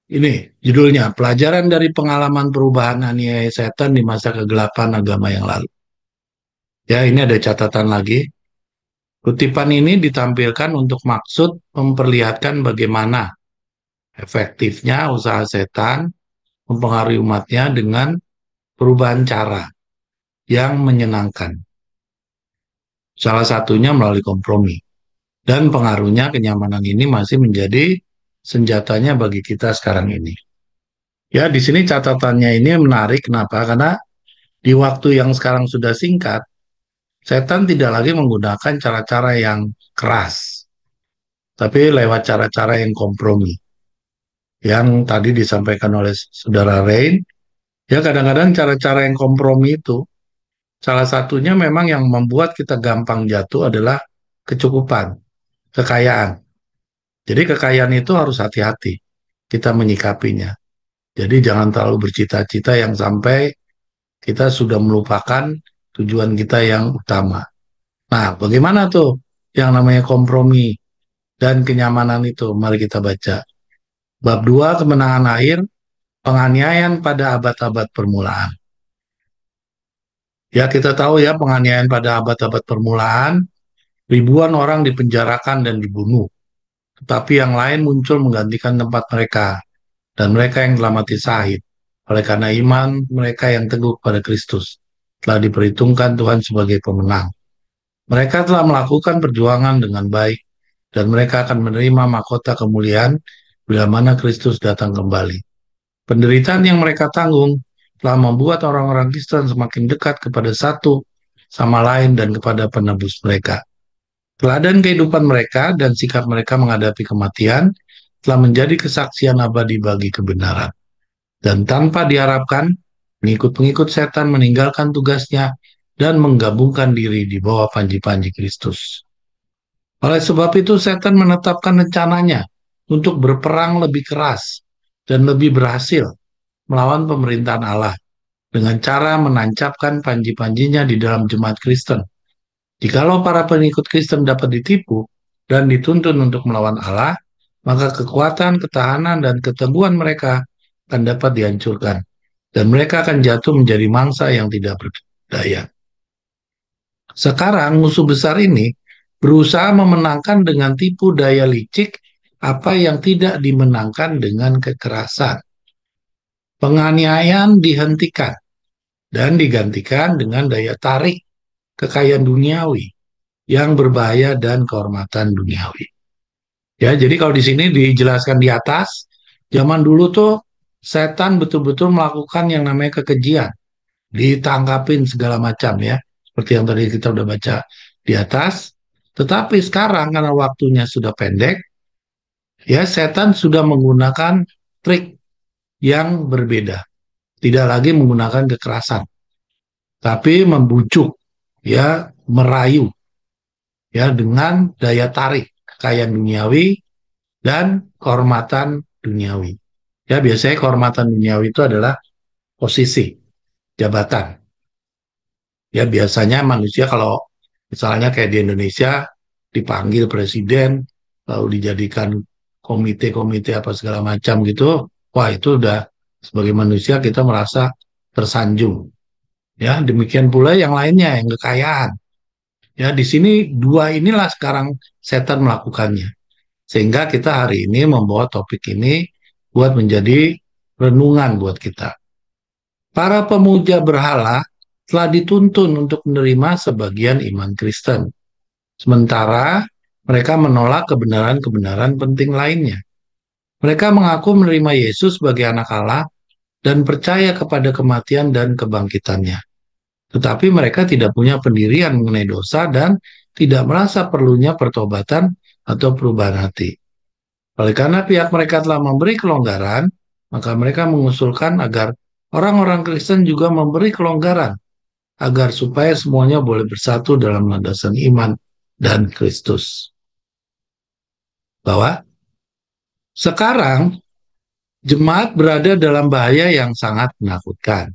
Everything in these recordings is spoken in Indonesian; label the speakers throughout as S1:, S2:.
S1: Ini judulnya, pelajaran dari pengalaman perubahan aniaya setan di masa kegelapan agama yang lalu. Ya, ini ada catatan lagi. Kutipan ini ditampilkan untuk maksud memperlihatkan bagaimana efektifnya usaha setan mempengaruhi umatnya dengan perubahan cara yang menyenangkan. Salah satunya melalui kompromi. Dan pengaruhnya kenyamanan ini masih menjadi senjatanya bagi kita sekarang ini. Ya, di sini catatannya ini menarik. Kenapa? Karena di waktu yang sekarang sudah singkat, setan tidak lagi menggunakan cara-cara yang keras, tapi lewat cara-cara yang kompromi. Yang tadi disampaikan oleh Saudara Rain, ya kadang-kadang cara-cara yang kompromi itu, salah satunya memang yang membuat kita gampang jatuh adalah kecukupan, kekayaan. Jadi kekayaan itu harus hati-hati kita menyikapinya. Jadi jangan terlalu bercita-cita yang sampai kita sudah melupakan tujuan kita yang utama. Nah, bagaimana tuh yang namanya kompromi dan kenyamanan itu? Mari kita baca. Bab 2 kemenangan akhir, penganiayaan pada abad-abad permulaan. Ya, kita tahu ya penganiayaan pada abad-abad permulaan, ribuan orang dipenjarakan dan dibunuh. Tetapi yang lain muncul menggantikan tempat mereka, dan mereka yang telah mati syahid. Oleh karena iman mereka yang teguh pada Kristus, telah diperhitungkan Tuhan sebagai pemenang. Mereka telah melakukan perjuangan dengan baik, dan mereka akan menerima mahkota kemuliaan bila mana Kristus datang kembali. Penderitaan yang mereka tanggung telah membuat orang-orang Kristen semakin dekat kepada satu sama lain dan kepada penebus mereka. Teladan kehidupan mereka dan sikap mereka menghadapi kematian telah menjadi kesaksian abadi bagi kebenaran. Dan tanpa diharapkan, pengikut-pengikut setan meninggalkan tugasnya dan menggabungkan diri di bawah panji-panji Kristus. Oleh sebab itu, setan menetapkan rencananya untuk berperang lebih keras dan lebih berhasil melawan pemerintahan Allah dengan cara menancapkan panji-panjinya di dalam jemaat Kristen. Jikalau para pengikut Kristen dapat ditipu dan dituntun untuk melawan Allah, maka kekuatan, ketahanan, dan keteguhan mereka akan dapat dihancurkan. Dan mereka akan jatuh menjadi mangsa yang tidak berdaya. Sekarang musuh besar ini berusaha memenangkan dengan tipu daya licik apa yang tidak dimenangkan dengan kekerasan. Penganiayaan dihentikan dan digantikan dengan daya tarik kekayaan duniawi yang berbahaya dan kehormatan duniawi. Ya, jadi kalau di sini dijelaskan di atas, zaman dulu tuh setan betul-betul melakukan yang namanya kekejian, ditangkapin segala macam ya, seperti yang tadi kita udah baca di atas. Tetapi sekarang karena waktunya sudah pendek, ya setan sudah menggunakan trik yang berbeda, tidak lagi menggunakan kekerasan, tapi membujuk, ya merayu, ya dengan daya tarik kekayaan duniawi dan kehormatan duniawi. Ya biasanya kehormatan duniawi itu adalah posisi, jabatan. Ya biasanya manusia kalau misalnya kayak di Indonesia dipanggil presiden lalu dijadikan komite-komite apa segala macam gitu, wah itu udah sebagai manusia kita merasa tersanjung. Ya demikian pula yang lainnya yang kekayaan. Ya di sini dua inilah sekarang setan melakukannya. Sehingga kita hari ini membawa topik ini buat menjadi renungan buat kita. Para pemuja berhala telah dituntun untuk menerima sebagian iman Kristen. Sementara mereka menolak kebenaran-kebenaran penting lainnya. Mereka mengaku menerima Yesus sebagai anak Allah dan percaya kepada kematian dan kebangkitannya. Tetapi mereka tidak punya pendirian mengenai dosa dan tidak merasa perlunya pertobatan atau perubahan hati. Oleh karena pihak mereka telah memberi kelonggaran, maka mereka mengusulkan agar orang-orang Kristen juga memberi kelonggaran, agar supaya semuanya boleh bersatu dalam landasan iman dan Kristus. Bahwa sekarang jemaat berada dalam bahaya yang sangat menakutkan.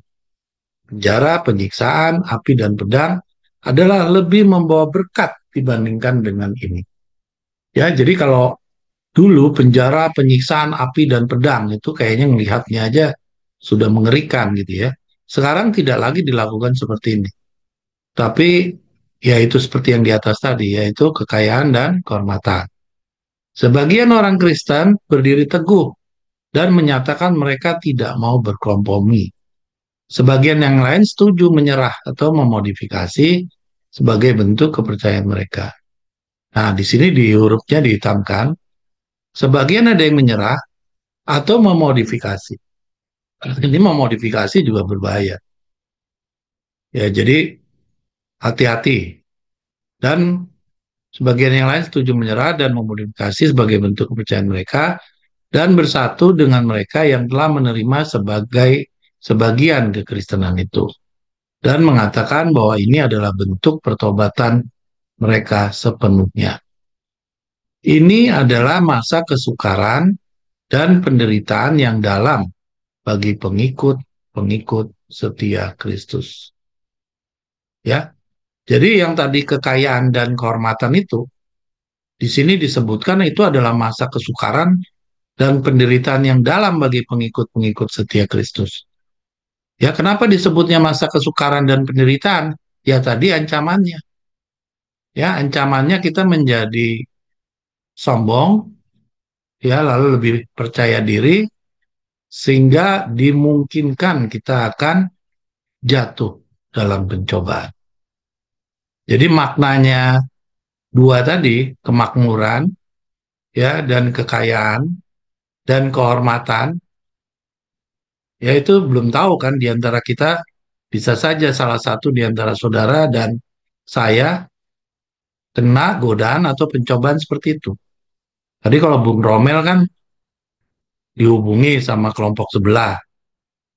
S1: Penjara, penyiksaan, api, dan pedang adalah lebih membawa berkat dibandingkan dengan ini. Ya, jadi kalau Dulu penjara, penyiksaan, api dan pedang itu kayaknya melihatnya aja sudah mengerikan gitu ya. Sekarang tidak lagi dilakukan seperti ini. Tapi ya itu seperti yang di atas tadi, yaitu kekayaan dan kehormatan. Sebagian orang Kristen berdiri teguh dan menyatakan mereka tidak mau berkompromi. Sebagian yang lain setuju menyerah atau memodifikasi sebagai bentuk kepercayaan mereka. Nah, di sini di hurufnya dihitamkan, sebagian ada yang menyerah atau memodifikasi. Ini memodifikasi juga berbahaya. Ya, jadi hati-hati. Dan sebagian yang lain setuju menyerah dan memodifikasi sebagai bentuk kepercayaan mereka dan bersatu dengan mereka yang telah menerima sebagai sebagian kekristenan itu dan mengatakan bahwa ini adalah bentuk pertobatan mereka sepenuhnya. Ini adalah masa kesukaran dan penderitaan yang dalam bagi pengikut-pengikut setia Kristus. Ya, jadi yang tadi kekayaan dan kehormatan itu di sini disebutkan itu adalah masa kesukaran dan penderitaan yang dalam bagi pengikut-pengikut setia Kristus. Ya, kenapa disebutnya masa kesukaran dan penderitaan? Ya tadi ancamannya. Ya, ancamannya kita menjadi sombong, ya lalu lebih percaya diri sehingga dimungkinkan kita akan jatuh dalam pencobaan. Jadi maknanya dua tadi, kemakmuran ya dan kekayaan dan kehormatan, ya itu belum tahu kan di antara kita bisa saja salah satu di antara saudara dan saya kena godaan atau pencobaan seperti itu. Tadi kalau Bung Romel kan dihubungi sama kelompok sebelah,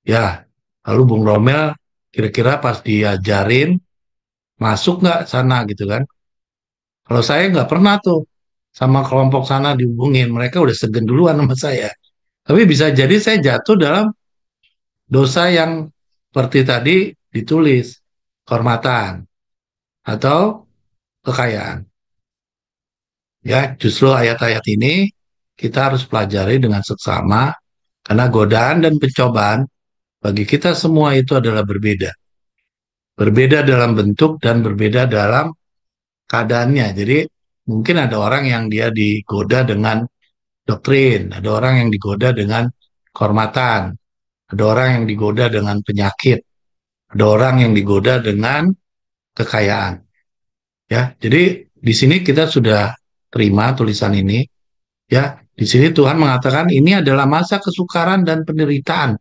S1: ya. Lalu Bung Romel kira-kira pas diajarin masuk nggak sana gitu kan? Kalau saya nggak pernah tuh sama kelompok sana dihubungin, mereka udah segen duluan sama saya. Tapi bisa jadi saya jatuh dalam dosa yang seperti tadi ditulis, kehormatan atau kekayaan. Ya, justru ayat-ayat ini kita harus pelajari dengan seksama karena godaan dan pencobaan bagi kita semua itu adalah berbeda. Berbeda dalam bentuk dan berbeda dalam keadaannya. Jadi mungkin ada orang yang dia digoda dengan doktrin, ada orang yang digoda dengan kehormatan, ada orang yang digoda dengan penyakit, ada orang yang digoda dengan kekayaan. Ya, jadi di sini kita sudah terima tulisan ini. Ya, di sini Tuhan mengatakan ini adalah masa kesukaran dan penderitaan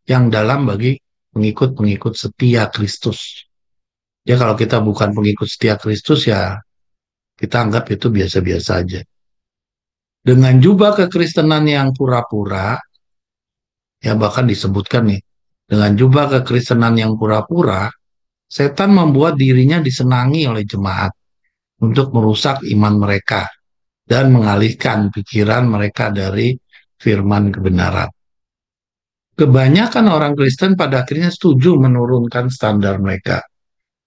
S1: yang dalam bagi pengikut-pengikut setia Kristus. Ya, kalau kita bukan pengikut setia Kristus ya kita anggap itu biasa-biasa aja. Dengan jubah kekristenan yang pura-pura, ya bahkan disebutkan nih, dengan jubah kekristenan yang pura-pura, setan membuat dirinya disenangi oleh jemaat untuk merusak iman mereka dan mengalihkan pikiran mereka dari firman kebenaran. Kebanyakan orang Kristen pada akhirnya setuju menurunkan standar mereka,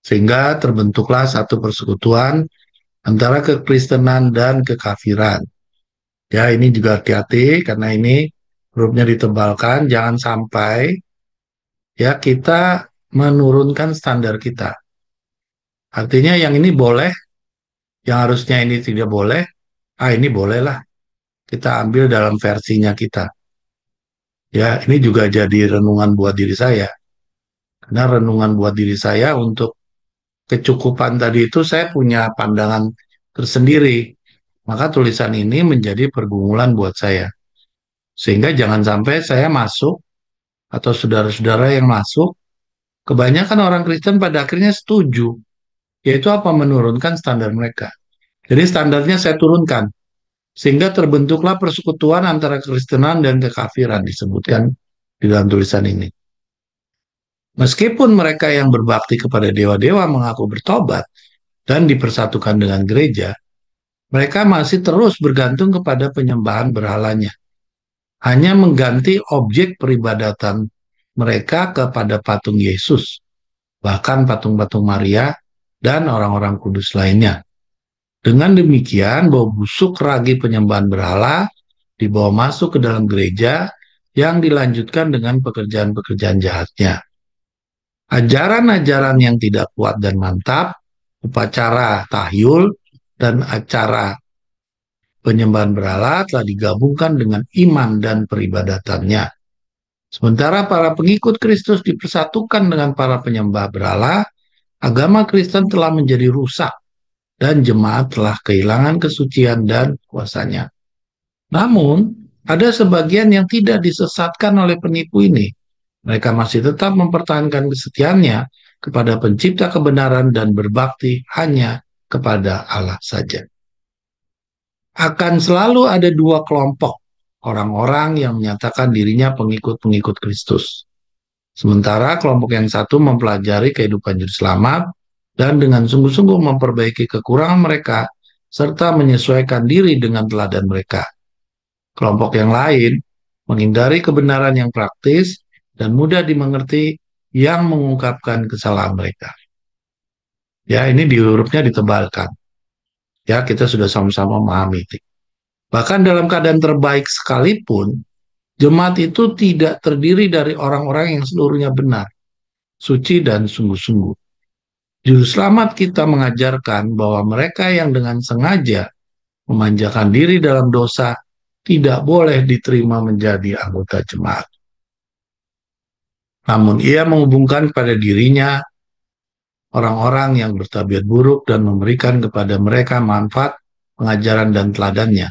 S1: sehingga terbentuklah satu persekutuan antara kekristenan dan kekafiran. Ya, ini juga hati-hati karena ini hurufnya ditebalkan, jangan sampai ya kita menurunkan standar kita. Artinya yang ini boleh, yang harusnya ini tidak boleh, ini bolehlah kita ambil dalam versinya kita. Ya, ini juga jadi renungan buat diri saya. Karena renungan buat diri saya untuk kecukupan tadi itu saya punya pandangan tersendiri. Maka tulisan ini menjadi pergumulan buat saya. Sehingga jangan sampai saya masuk atau saudara-saudara yang masuk, kebanyakan orang Kristen pada akhirnya setuju, yaitu apa? Menurunkan standar mereka. Jadi standarnya saya turunkan, sehingga terbentuklah persekutuan antara Kristenan dan kekafiran disebutkan di dalam tulisan ini. Meskipun mereka yang berbakti kepada dewa-dewa mengaku bertobat dan dipersatukan dengan gereja, mereka masih terus bergantung kepada penyembahan berhalanya. Hanya mengganti objek peribadatan mereka kepada patung Yesus, bahkan patung-patung Maria dan orang-orang kudus lainnya. Dengan demikian, bau busuk ragi penyembahan berhala dibawa masuk ke dalam gereja yang dilanjutkan dengan pekerjaan-pekerjaan jahatnya. Ajaran-ajaran yang tidak kuat dan mantap, upacara tahyul, dan acara penyembahan berhala telah digabungkan dengan iman dan peribadatannya. Sementara para pengikut Kristus dipersatukan dengan para penyembah berhala, agama Kristen telah menjadi rusak dan jemaat telah kehilangan kesucian dan kuasanya. Namun, ada sebagian yang tidak disesatkan oleh penipu ini. Mereka masih tetap mempertahankan kesetiaannya kepada pencipta kebenaran dan berbakti hanya kepada Allah saja. Akan selalu ada dua kelompok orang-orang yang menyatakan dirinya pengikut-pengikut Kristus. Sementara kelompok yang satu mempelajari kehidupan juru selamat dan dengan sungguh-sungguh memperbaiki kekurangan mereka serta menyesuaikan diri dengan teladan mereka. Kelompok yang lain menghindari kebenaran yang praktis dan mudah dimengerti yang mengungkapkan kesalahan mereka. Ya, ini di hurufnya ditebalkan. Ya, kita sudah sama-sama memahami. Bahkan dalam keadaan terbaik sekalipun, jemaat itu tidak terdiri dari orang-orang yang seluruhnya benar, suci dan sungguh-sungguh. Juru selamat kita mengajarkan bahwa mereka yang dengan sengaja memanjakan diri dalam dosa tidak boleh diterima menjadi anggota jemaat. Namun ia menghubungkan pada dirinya orang-orang yang bertabiat buruk dan memberikan kepada mereka manfaat, pengajaran dan teladannya,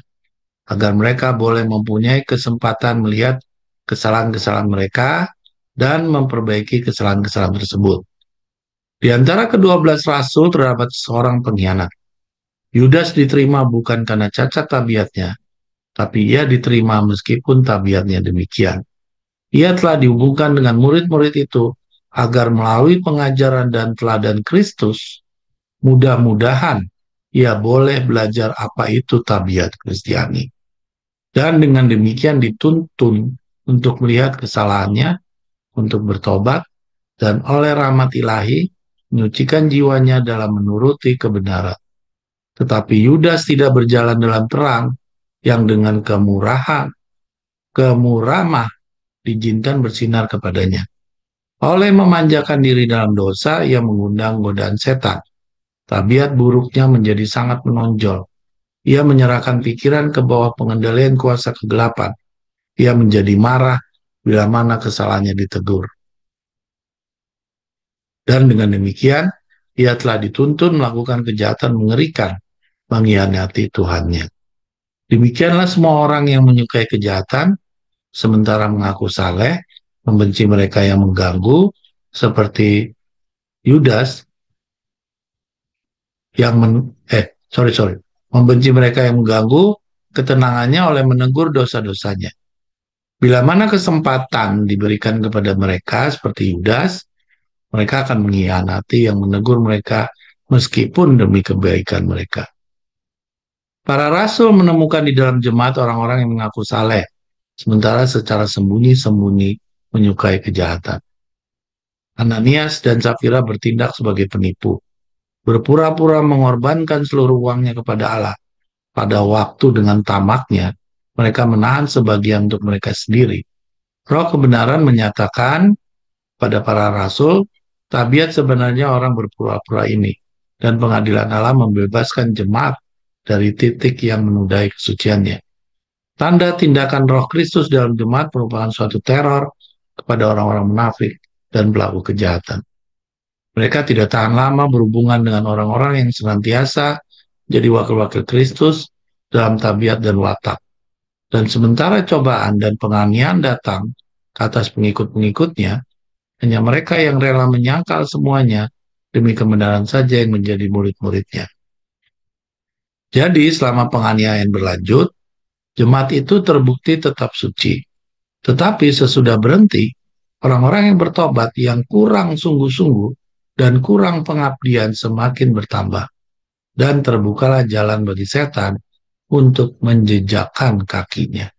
S1: agar mereka boleh mempunyai kesempatan melihat kesalahan-kesalahan mereka dan memperbaiki kesalahan-kesalahan tersebut. Di antara ke-12 rasul terdapat seorang pengkhianat. Yudas diterima bukan karena cacat tabiatnya, tapi ia diterima meskipun tabiatnya demikian. Ia telah dihubungkan dengan murid-murid itu agar melalui pengajaran dan teladan Kristus, mudah-mudahan ia boleh belajar apa itu tabiat Kristiani. Dan dengan demikian dituntun untuk melihat kesalahannya, untuk bertobat, dan oleh rahmat ilahi, menyucikan jiwanya dalam menuruti kebenaran. Tetapi Yudas tidak berjalan dalam terang yang dengan kemurahan diizinkan bersinar kepadanya. Oleh memanjakan diri dalam dosa, ia mengundang godaan setan. Tabiat buruknya menjadi sangat menonjol. Ia menyerahkan pikiran ke bawah pengendalian kuasa kegelapan. Ia menjadi marah bila mana kesalahannya ditegur. Dan dengan demikian, ia telah dituntun melakukan kejahatan mengerikan, mengkhianati Tuhannya. Demikianlah semua orang yang menyukai kejahatan, sementara mengaku saleh, membenci mereka yang mengganggu, seperti Yudas yang membenci mereka yang mengganggu ketenangannya oleh menegur dosa-dosanya. Bila mana kesempatan diberikan kepada mereka seperti Yudas, mereka akan mengkhianati yang menegur mereka meskipun demi kebaikan mereka. Para rasul menemukan di dalam jemaat orang-orang yang mengaku saleh, sementara secara sembunyi-sembunyi menyukai kejahatan. Ananias dan Safira bertindak sebagai penipu, berpura-pura mengorbankan seluruh uangnya kepada Allah. Pada waktu dengan tamaknya, mereka menahan sebagian untuk mereka sendiri. Roh kebenaran menyatakan pada para rasul, tabiat sebenarnya orang berpura-pura ini, dan pengadilan Allah membebaskan jemaat dari titik yang menodai kesuciannya. Tanda tindakan Roh Kristus dalam jemaat merupakan suatu teror kepada orang-orang munafik dan pelaku kejahatan. Mereka tidak tahan lama berhubungan dengan orang-orang yang senantiasa jadi wakil-wakil Kristus dalam tabiat dan watak. Dan sementara cobaan dan penganiayaan datang ke atas pengikut-pengikutnya, hanya mereka yang rela menyangkal semuanya demi kebenaran saja yang menjadi murid-muridnya. Jadi selama penganiayaan berlanjut, jemaat itu terbukti tetap suci. Tetapi sesudah berhenti, orang-orang yang bertobat yang kurang sungguh-sungguh dan kurang pengabdian semakin bertambah. Dan terbukalah jalan bagi setan untuk menjejakkan kakinya.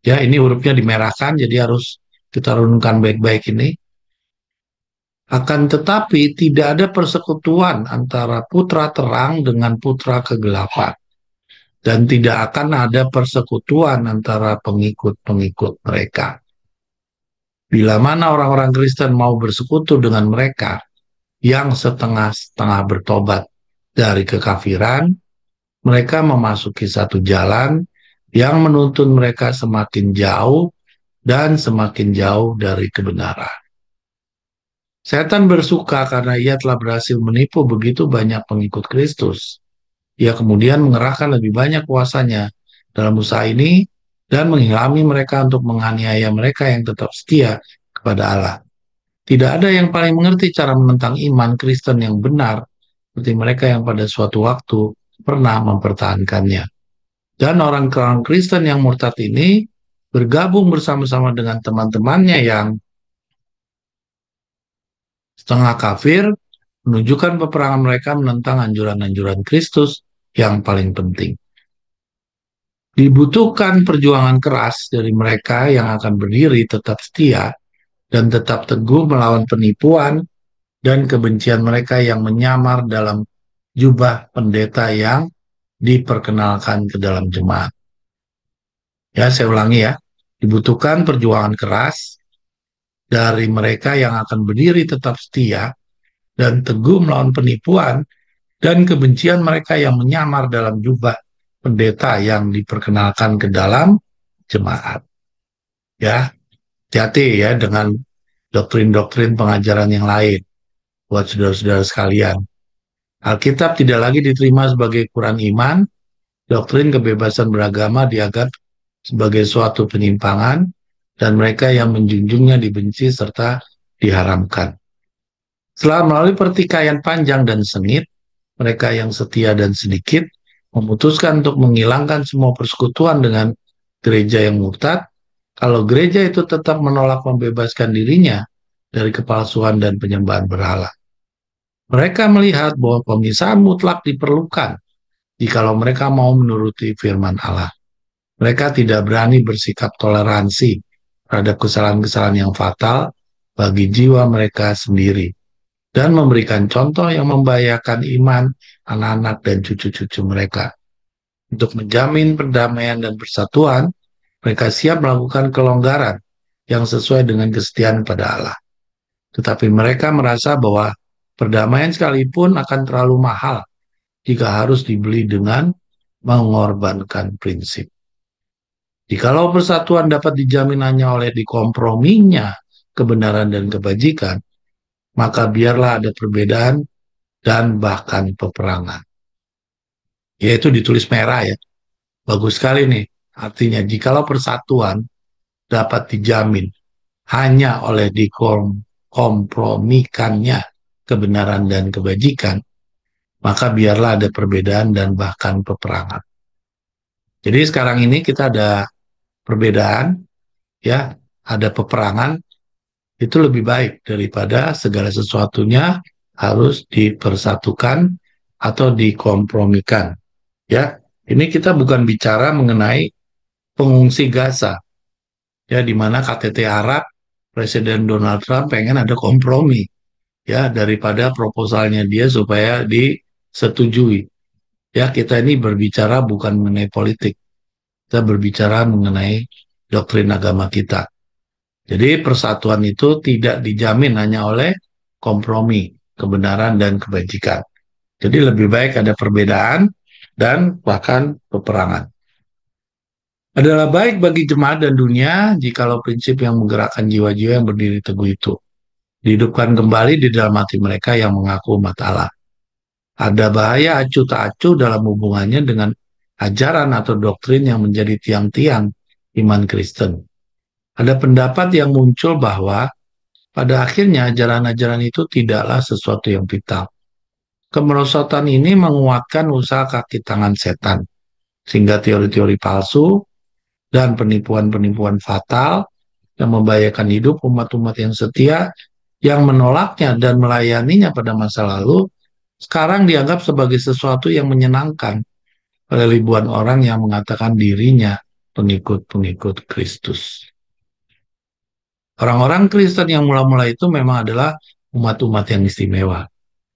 S1: Ya, ini hurufnya dimerahkan, jadi harus kita renungkan baik-baik ini. Akan tetapi tidak ada persekutuan antara putra terang dengan putra kegelapan. Dan tidak akan ada persekutuan antara pengikut-pengikut mereka. Bila mana orang-orang Kristen mau bersekutu dengan mereka yang setengah-setengah bertobat dari kekafiran, mereka memasuki satu jalan yang menuntun mereka semakin jauh dan semakin jauh dari kebenaran. Setan bersuka karena ia telah berhasil menipu begitu banyak pengikut Kristus. Ia kemudian mengerahkan lebih banyak kuasanya dalam usaha ini dan mengilhami mereka untuk menganiaya mereka yang tetap setia kepada Allah. Tidak ada yang paling mengerti cara menentang iman Kristen yang benar seperti mereka yang pada suatu waktu pernah mempertahankannya. Dan orang-orang Kristen yang murtad ini bergabung bersama-sama dengan teman-temannya yang setengah kafir, menunjukkan peperangan mereka menentang anjuran-anjuran Kristus yang paling penting. Dibutuhkan perjuangan keras dari mereka yang akan berdiri tetap setia dan tetap teguh melawan penipuan dan kebencian mereka yang menyamar dalam jubah pendeta yang diperkenalkan ke dalam jemaat. Ya, saya ulangi ya. Dibutuhkan perjuangan keras dari mereka yang akan berdiri tetap setia dan teguh melawan penipuan dan kebencian mereka yang menyamar dalam jubah pendeta yang diperkenalkan ke dalam jemaat. Ya, hati-hati ya dengan doktrin-doktrin pengajaran yang lain buat saudara-saudara sekalian. Alkitab tidak lagi diterima sebagai ukuran iman, doktrin kebebasan beragama dianggap sebagai suatu penyimpangan, dan mereka yang menjunjungnya dibenci serta diharamkan. Setelah melalui pertikaian panjang dan sengit, mereka yang setia dan sedikit memutuskan untuk menghilangkan semua persekutuan dengan gereja yang murtad, kalau gereja itu tetap menolak membebaskan dirinya dari kepalsuan dan penyembahan berhala. Mereka melihat bahwa pemisahan mutlak diperlukan jikalau mereka mau menuruti firman Allah. Mereka tidak berani bersikap toleransi terhadap kesalahan-kesalahan yang fatal bagi jiwa mereka sendiri dan memberikan contoh yang membahayakan iman anak-anak dan cucu-cucu mereka. Untuk menjamin perdamaian dan persatuan, mereka siap melakukan kelonggaran yang sesuai dengan kesetiaan pada Allah. Tetapi mereka merasa bahwa perdamaian sekalipun akan terlalu mahal jika harus dibeli dengan mengorbankan prinsip. Jikalau persatuan dapat dijamin hanya oleh dikomprominya kebenaran dan kebajikan, maka biarlah ada perbedaan dan bahkan peperangan. Yaitu ditulis merah ya. Bagus sekali nih. Artinya jikalau persatuan dapat dijamin hanya oleh dikompromikannya kebenaran dan kebajikan, maka biarlah ada perbedaan dan bahkan peperangan. Jadi sekarang ini kita ada perbedaan, ya, ada peperangan, itu lebih baik daripada segala sesuatunya harus dipersatukan atau dikompromikan. Ya, ini kita bukan bicara mengenai pengungsi Gaza, ya, di mana KTT Arab, Presiden Donald Trump pengen ada kompromi, ya, daripada proposalnya dia supaya disetujui. Ya, kita ini berbicara bukan mengenai politik, kita berbicara mengenai doktrin agama kita. Jadi persatuan itu tidak dijamin hanya oleh kompromi, kebenaran, dan kebajikan. Jadi lebih baik ada perbedaan dan bahkan peperangan. Adalah baik bagi jemaat dan dunia jikalau prinsip yang menggerakkan jiwa-jiwa yang berdiri teguh itu dihidupkan kembali di dalam hati mereka yang mengaku umat Allah. Ada bahaya acuh tak acuh dalam hubungannya dengan ajaran atau doktrin yang menjadi tiang-tiang iman Kristen. Ada pendapat yang muncul bahwa pada akhirnya ajaran-ajaran itu tidaklah sesuatu yang vital. Kemerosotan ini menguatkan usaha kaki tangan setan, sehingga teori-teori palsu dan penipuan-penipuan fatal yang membahayakan hidup umat-umat yang setia, yang menolaknya dan melayaninya pada masa lalu, sekarang dianggap sebagai sesuatu yang menyenangkan oleh ribuan orang yang mengatakan dirinya pengikut-pengikut Kristus. Orang-orang Kristen yang mula-mula itu memang adalah umat-umat yang istimewa.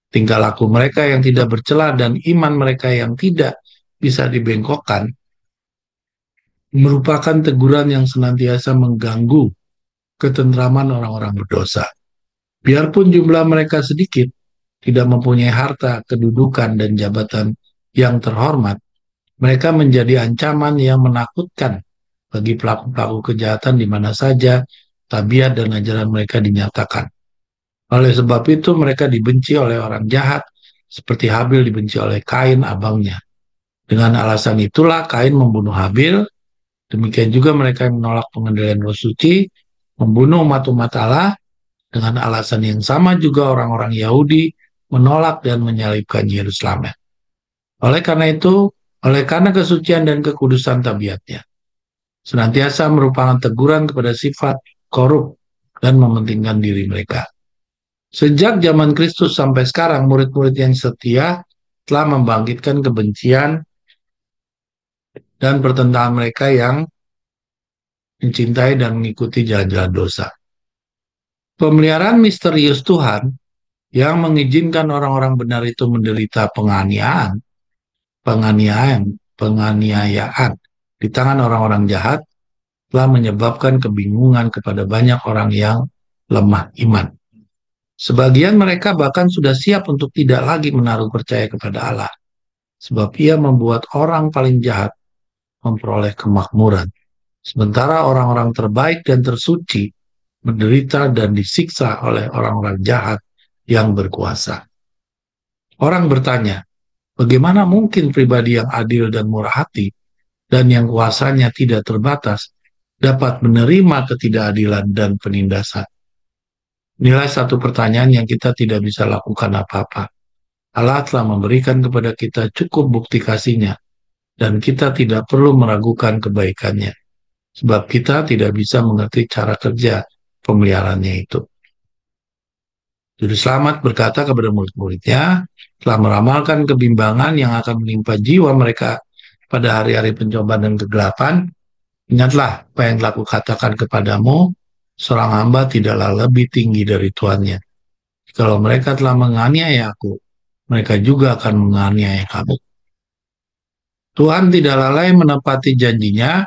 S1: Tingkah laku mereka yang tidak bercela dan iman mereka yang tidak bisa dibengkokkan merupakan teguran yang senantiasa mengganggu ketentraman orang-orang berdosa. Biarpun jumlah mereka sedikit, tidak mempunyai harta, kedudukan, dan jabatan yang terhormat, mereka menjadi ancaman yang menakutkan bagi pelaku-pelaku kejahatan di mana saja tabiat dan ajaran mereka dinyatakan. Oleh sebab itu mereka dibenci oleh orang jahat, seperti Habil dibenci oleh Kain abangnya. Dengan alasan itulah Kain membunuh Habil, demikian juga mereka yang menolak pengendalian roh suci, membunuh umat-umat Allah, dengan alasan yang sama juga orang-orang Yahudi menolak dan menyalibkan Yerusalem. Oleh karena itu, oleh karena kesucian dan kekudusan tabiatnya, senantiasa merupakan teguran kepada sifat korup dan mementingkan diri mereka. Sejak zaman Kristus sampai sekarang, murid-murid yang setia telah membangkitkan kebencian dan pertentangan mereka yang mencintai dan mengikuti jalan-jalan dosa. Pemeliharaan misterius Tuhan yang mengizinkan orang-orang benar itu menderita penganiayaan di tangan orang-orang jahat telah menyebabkan kebingungan kepada banyak orang yang lemah iman. Sebagian mereka bahkan sudah siap untuk tidak lagi menaruh percaya kepada Allah, sebab ia membuat orang paling jahat memperoleh kemakmuran. Sementara orang-orang terbaik dan tersuci menderita dan disiksa oleh orang-orang jahat yang berkuasa. Orang bertanya, bagaimana mungkin pribadi yang adil dan murah hati dan yang kuasanya tidak terbatas dapat menerima ketidakadilan dan penindasan? Inilah satu pertanyaan yang kita tidak bisa lakukan apa-apa. Allah telah memberikan kepada kita cukup bukti kasih-Nya, dan kita tidak perlu meragukan kebaikannya, sebab kita tidak bisa mengerti cara kerja pemeliharaannya itu. Juru selamat berkata kepada murid-muridnya, telah meramalkan kebimbangan yang akan menimpa jiwa mereka pada hari-hari pencobaan dan kegelapan. Ingatlah apa yang telah kukatakan kepadamu, seorang hamba tidaklah lebih tinggi dari tuannya. Kalau mereka telah menganiaya aku, mereka juga akan menganiaya kamu. Tuhan tidak lalai menepati janjinya,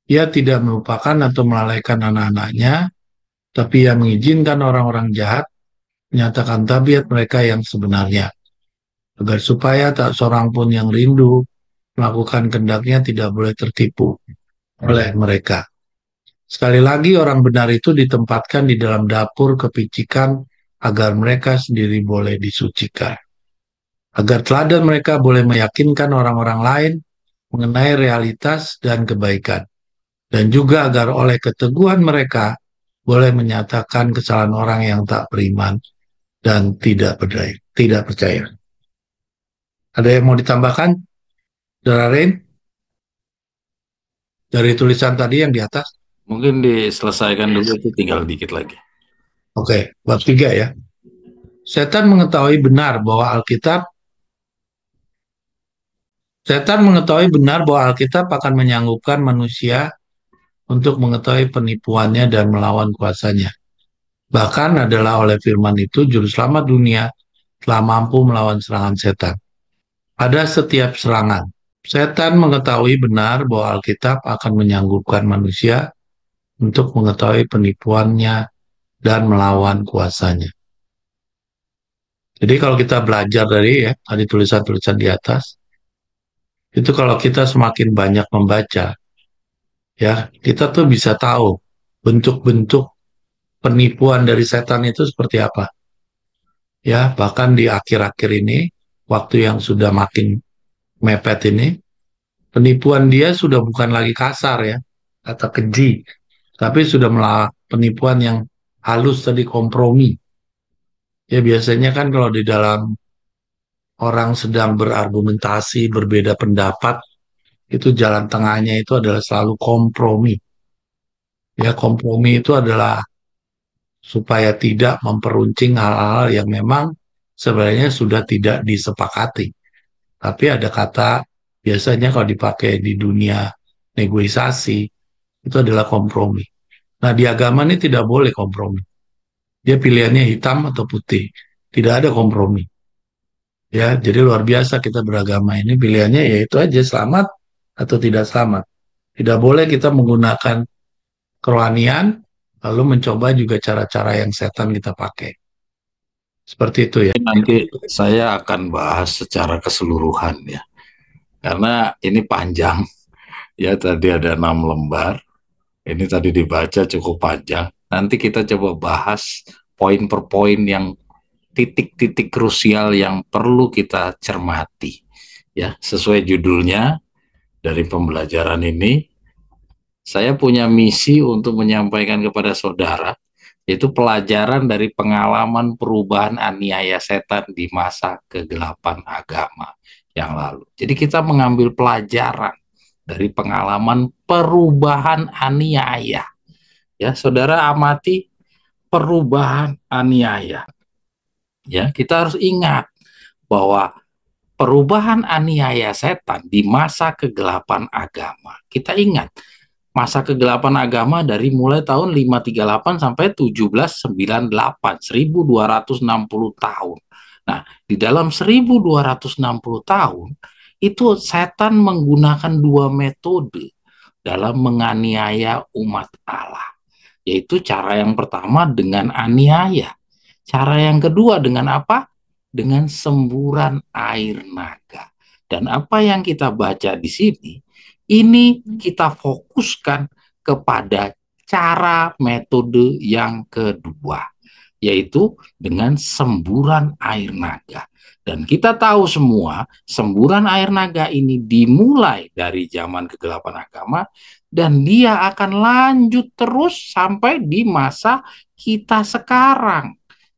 S1: ia tidak melupakan atau melalaikan anak-anaknya, tapi ia mengizinkan orang-orang jahat menyatakan tabiat mereka yang sebenarnya, agar supaya tak seorang pun yang rindu melakukan kehendaknya tidak boleh tertipu oleh mereka. Sekali lagi orang benar itu ditempatkan di dalam dapur kepicikan agar mereka sendiri boleh disucikan. Agar teladan mereka boleh meyakinkan orang-orang lain mengenai realitas dan kebaikan. Dan juga agar oleh keteguhan mereka boleh menyatakan kesalahan orang yang tak beriman dan tidak percaya. Ada yang mau ditambahkan? Saudara Rain? Dari tulisan tadi yang di atas?
S2: Mungkin diselesaikan dulu, itu tinggal dikit lagi.
S1: Oke, bab 3 ya. Setan mengetahui benar bahwa Alkitab akan menyanggupkan manusia untuk mengetahui penipuannya dan melawan kuasanya. Bahkan adalah oleh firman itu, Juru Selamat dunia telah mampu melawan serangan setan. Pada setiap serangan, setan mengetahui benar bahwa Alkitab akan menyanggupkan manusia untuk mengetahui penipuannya dan melawan kuasanya. Jadi kalau kita belajar dari tadi tulisan-tulisan di atas, itu kalau kita semakin banyak membaca, ya kita tuh bisa tahu bentuk-bentuk penipuan dari setan itu seperti apa. Ya, bahkan di akhir-akhir ini, waktu yang sudah makin mepet ini, penipuan dia sudah bukan lagi kasar ya, atau keji, tapi sudah penipuan yang halus tadi, kompromi. Ya biasanya kan kalau di dalam orang sedang berargumentasi, berbeda pendapat, itu jalan tengahnya itu adalah selalu kompromi. Ya kompromi itu adalah supaya tidak memperuncing hal-hal yang memang sebenarnya sudah tidak disepakati. Tapi ada kata, biasanya kalau dipakai di dunia negosiasi, itu adalah kompromi. Nah, di agama ini tidak boleh kompromi. Dia pilihannya hitam atau putih. Tidak ada kompromi. Ya, jadi luar biasa kita beragama ini pilihannya yaitu aja selamat atau tidak selamat. Tidak boleh kita menggunakan kerohanian lalu mencoba juga cara-cara yang setan kita pakai. Seperti itu ya.
S2: Nanti saya akan bahas secara keseluruhan ya, karena ini panjang ya. Tadi ada 6 lembar, ini tadi dibaca cukup panjang. Nanti kita coba bahas poin per poin yang titik-titik krusial yang perlu kita cermati ya. Sesuai judulnya dari pembelajaran ini, saya punya misi untuk menyampaikan kepada saudara, yaitu pelajaran dari pengalaman perubahan aniaya setan di masa kegelapan agama yang lalu. Jadi kita mengambil pelajaran dari pengalaman perubahan aniaya. Ya, saudara amati perubahan aniaya. Ya, kita harus ingat bahwa perubahan aniaya setan di masa kegelapan agama. Kita ingat masa kegelapan agama dari mulai tahun 538 sampai 1798, 1260 tahun. Nah, di dalam 1260 tahun itu setan menggunakan 2 metode dalam menganiaya umat Allah. Yaitu cara yang pertama dengan aniaya. Cara yang kedua dengan apa? Dengan semburan air naga. Dan apa yang kita baca di sini, ini kita fokuskan kepada cara metode yang kedua, yaitu dengan semburan air naga. Dan kita tahu semua, semburan air naga ini dimulai dari zaman kegelapan agama, dan dia akan lanjut terus sampai di masa kita sekarang.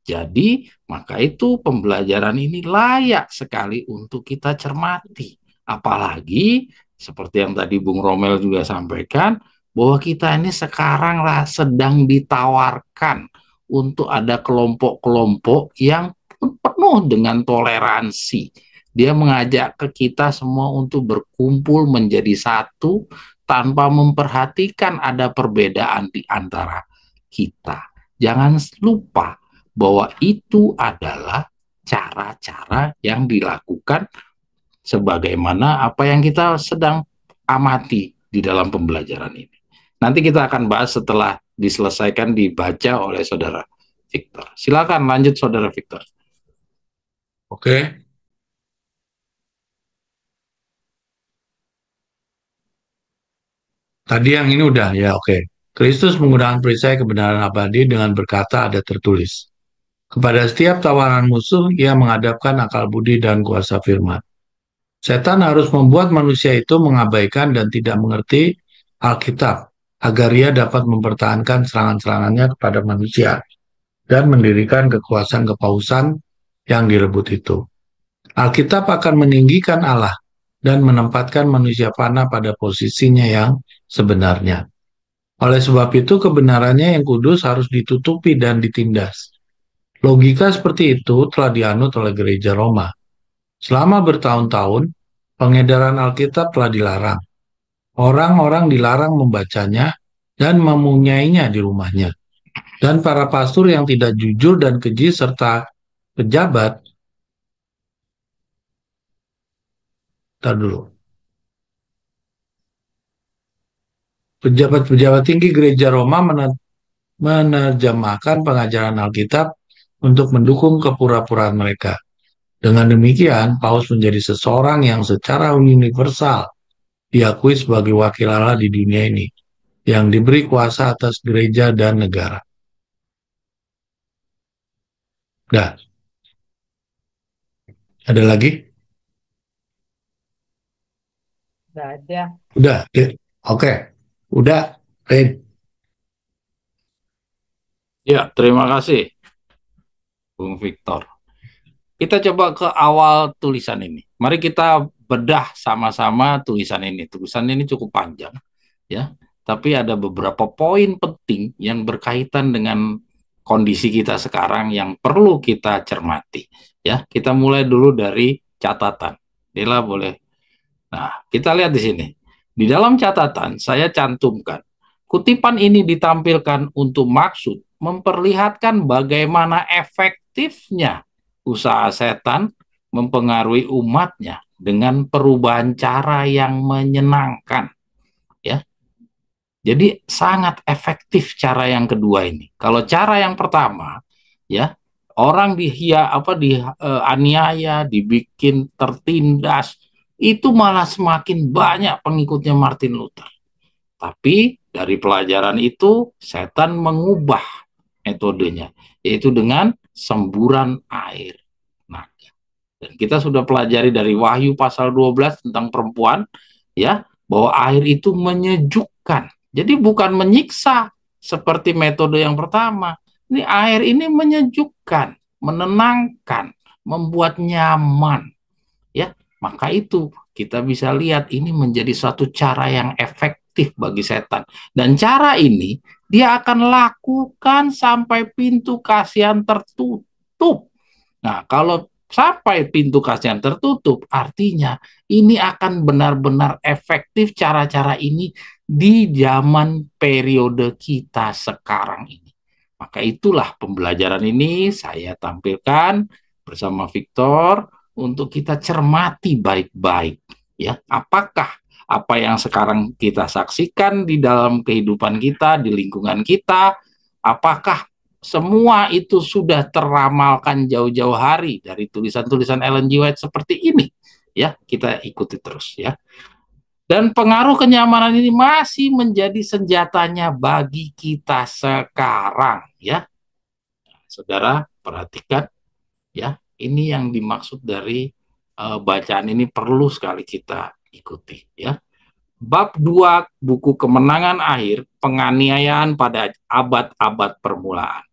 S2: Jadi, maka itu pembelajaran ini layak sekali untuk kita cermati. Apalagi, seperti yang tadi Bung Romel juga sampaikan, bahwa kita ini sekarang sedang ditawarkan untuk ada kelompok-kelompok yang penuh dengan toleransi. Dia mengajak ke kita semua untuk berkumpul menjadi satu tanpa memperhatikan ada perbedaan di antara kita. Jangan lupa bahwa itu adalah cara-cara yang dilakukan sebagaimana apa yang kita sedang amati di dalam pembelajaran ini. Nanti kita akan bahas setelah diselesaikan dibaca oleh saudara Victor. Silakan lanjut saudara Victor.
S1: Oke. Tadi yang ini udah ya, oke. Kristus menggunakan perisai kebenaran abadi dengan berkata ada tertulis. Kepada setiap tawaran musuh, ia menghadapkan akal budi dan kuasa firman. Setan harus membuat manusia itu mengabaikan dan tidak mengerti Alkitab, agar ia dapat mempertahankan serangan-serangannya kepada manusia dan mendirikan kekuasaan kepausan yang direbut itu. Alkitab akan meninggikan Allah dan menempatkan manusia fana pada posisinya yang sebenarnya. Oleh sebab itu, kebenarannya yang kudus harus ditutupi dan ditindas. Logika seperti itu telah dianut oleh gereja Roma. Selama bertahun-tahun, pengedaran Alkitab telah dilarang. Orang-orang dilarang membacanya dan mempunyainya di rumahnya. Dan para pastor yang tidak jujur dan keji serta pejabat, tar dulu, pejabat-pejabat tinggi gereja Roma menerjemahkan pengajaran Alkitab untuk mendukung kepura-puraan mereka. Dengan demikian, Paus menjadi seseorang yang secara universal diakui sebagai wakil Allah di dunia ini, yang diberi kuasa atas gereja dan negara. Dah, ada lagi?
S3: Nggak ada.
S1: Udah, oke. Udah, Rin.
S2: Ya, terima kasih Bung Victor. Kita coba ke awal tulisan ini. Mari kita bedah sama-sama tulisan ini. Tulisan ini cukup panjang, ya. Tapi ada beberapa poin penting yang berkaitan dengan kondisi kita sekarang yang perlu kita cermati. Ya, kita mulai dulu dari catatan. Dela boleh. Nah, kita lihat di sini. Di dalam catatan saya cantumkan Kutipan ini ditampilkan untuk maksud memperlihatkan bagaimana efektifnya usaha setan mempengaruhi umatnya dengan perubahan cara yang menyenangkan, ya. Jadi sangat efektif cara yang kedua ini. Kalau cara yang pertama, ya, orang dianiaya, dibikin tertindas, itu malah semakin banyak pengikutnya Martin Luther. Tapi dari pelajaran itu setan mengubah metodenya, yaitu dengan semburan air naga. Dan kita sudah pelajari dari Wahyu pasal 12 tentang perempuan, ya, bahwa air itu menyejukkan. Jadi bukan menyiksa seperti metode yang pertama. Ini air ini menyejukkan, menenangkan, membuat nyaman, ya. Maka itu kita bisa lihat ini menjadi suatu cara yang efektif bagi setan. Dan cara ini dia akan lakukan sampai pintu kasihan tertutup. Nah, kalau sampai pintu kasihan tertutup, artinya ini akan benar-benar efektif cara-cara ini di zaman periode kita sekarang ini. Maka itulah pembelajaran ini saya tampilkan bersama Victor untuk kita cermati baik-baik, ya. Apakah apa yang sekarang kita saksikan di dalam kehidupan kita, di lingkungan kita, apakah semua itu sudah teramalkan jauh-jauh hari dari tulisan-tulisan Ellen G. White seperti ini, ya. Kita ikuti terus, ya. Dan pengaruh kenyamanan ini masih menjadi senjatanya bagi kita sekarang, ya. Saudara perhatikan, ya, ini yang dimaksud dari bacaan ini perlu sekali kita ikuti, ya. Bab 2 buku Kemenangan Akhir, penganiayaan pada abad-abad permulaan.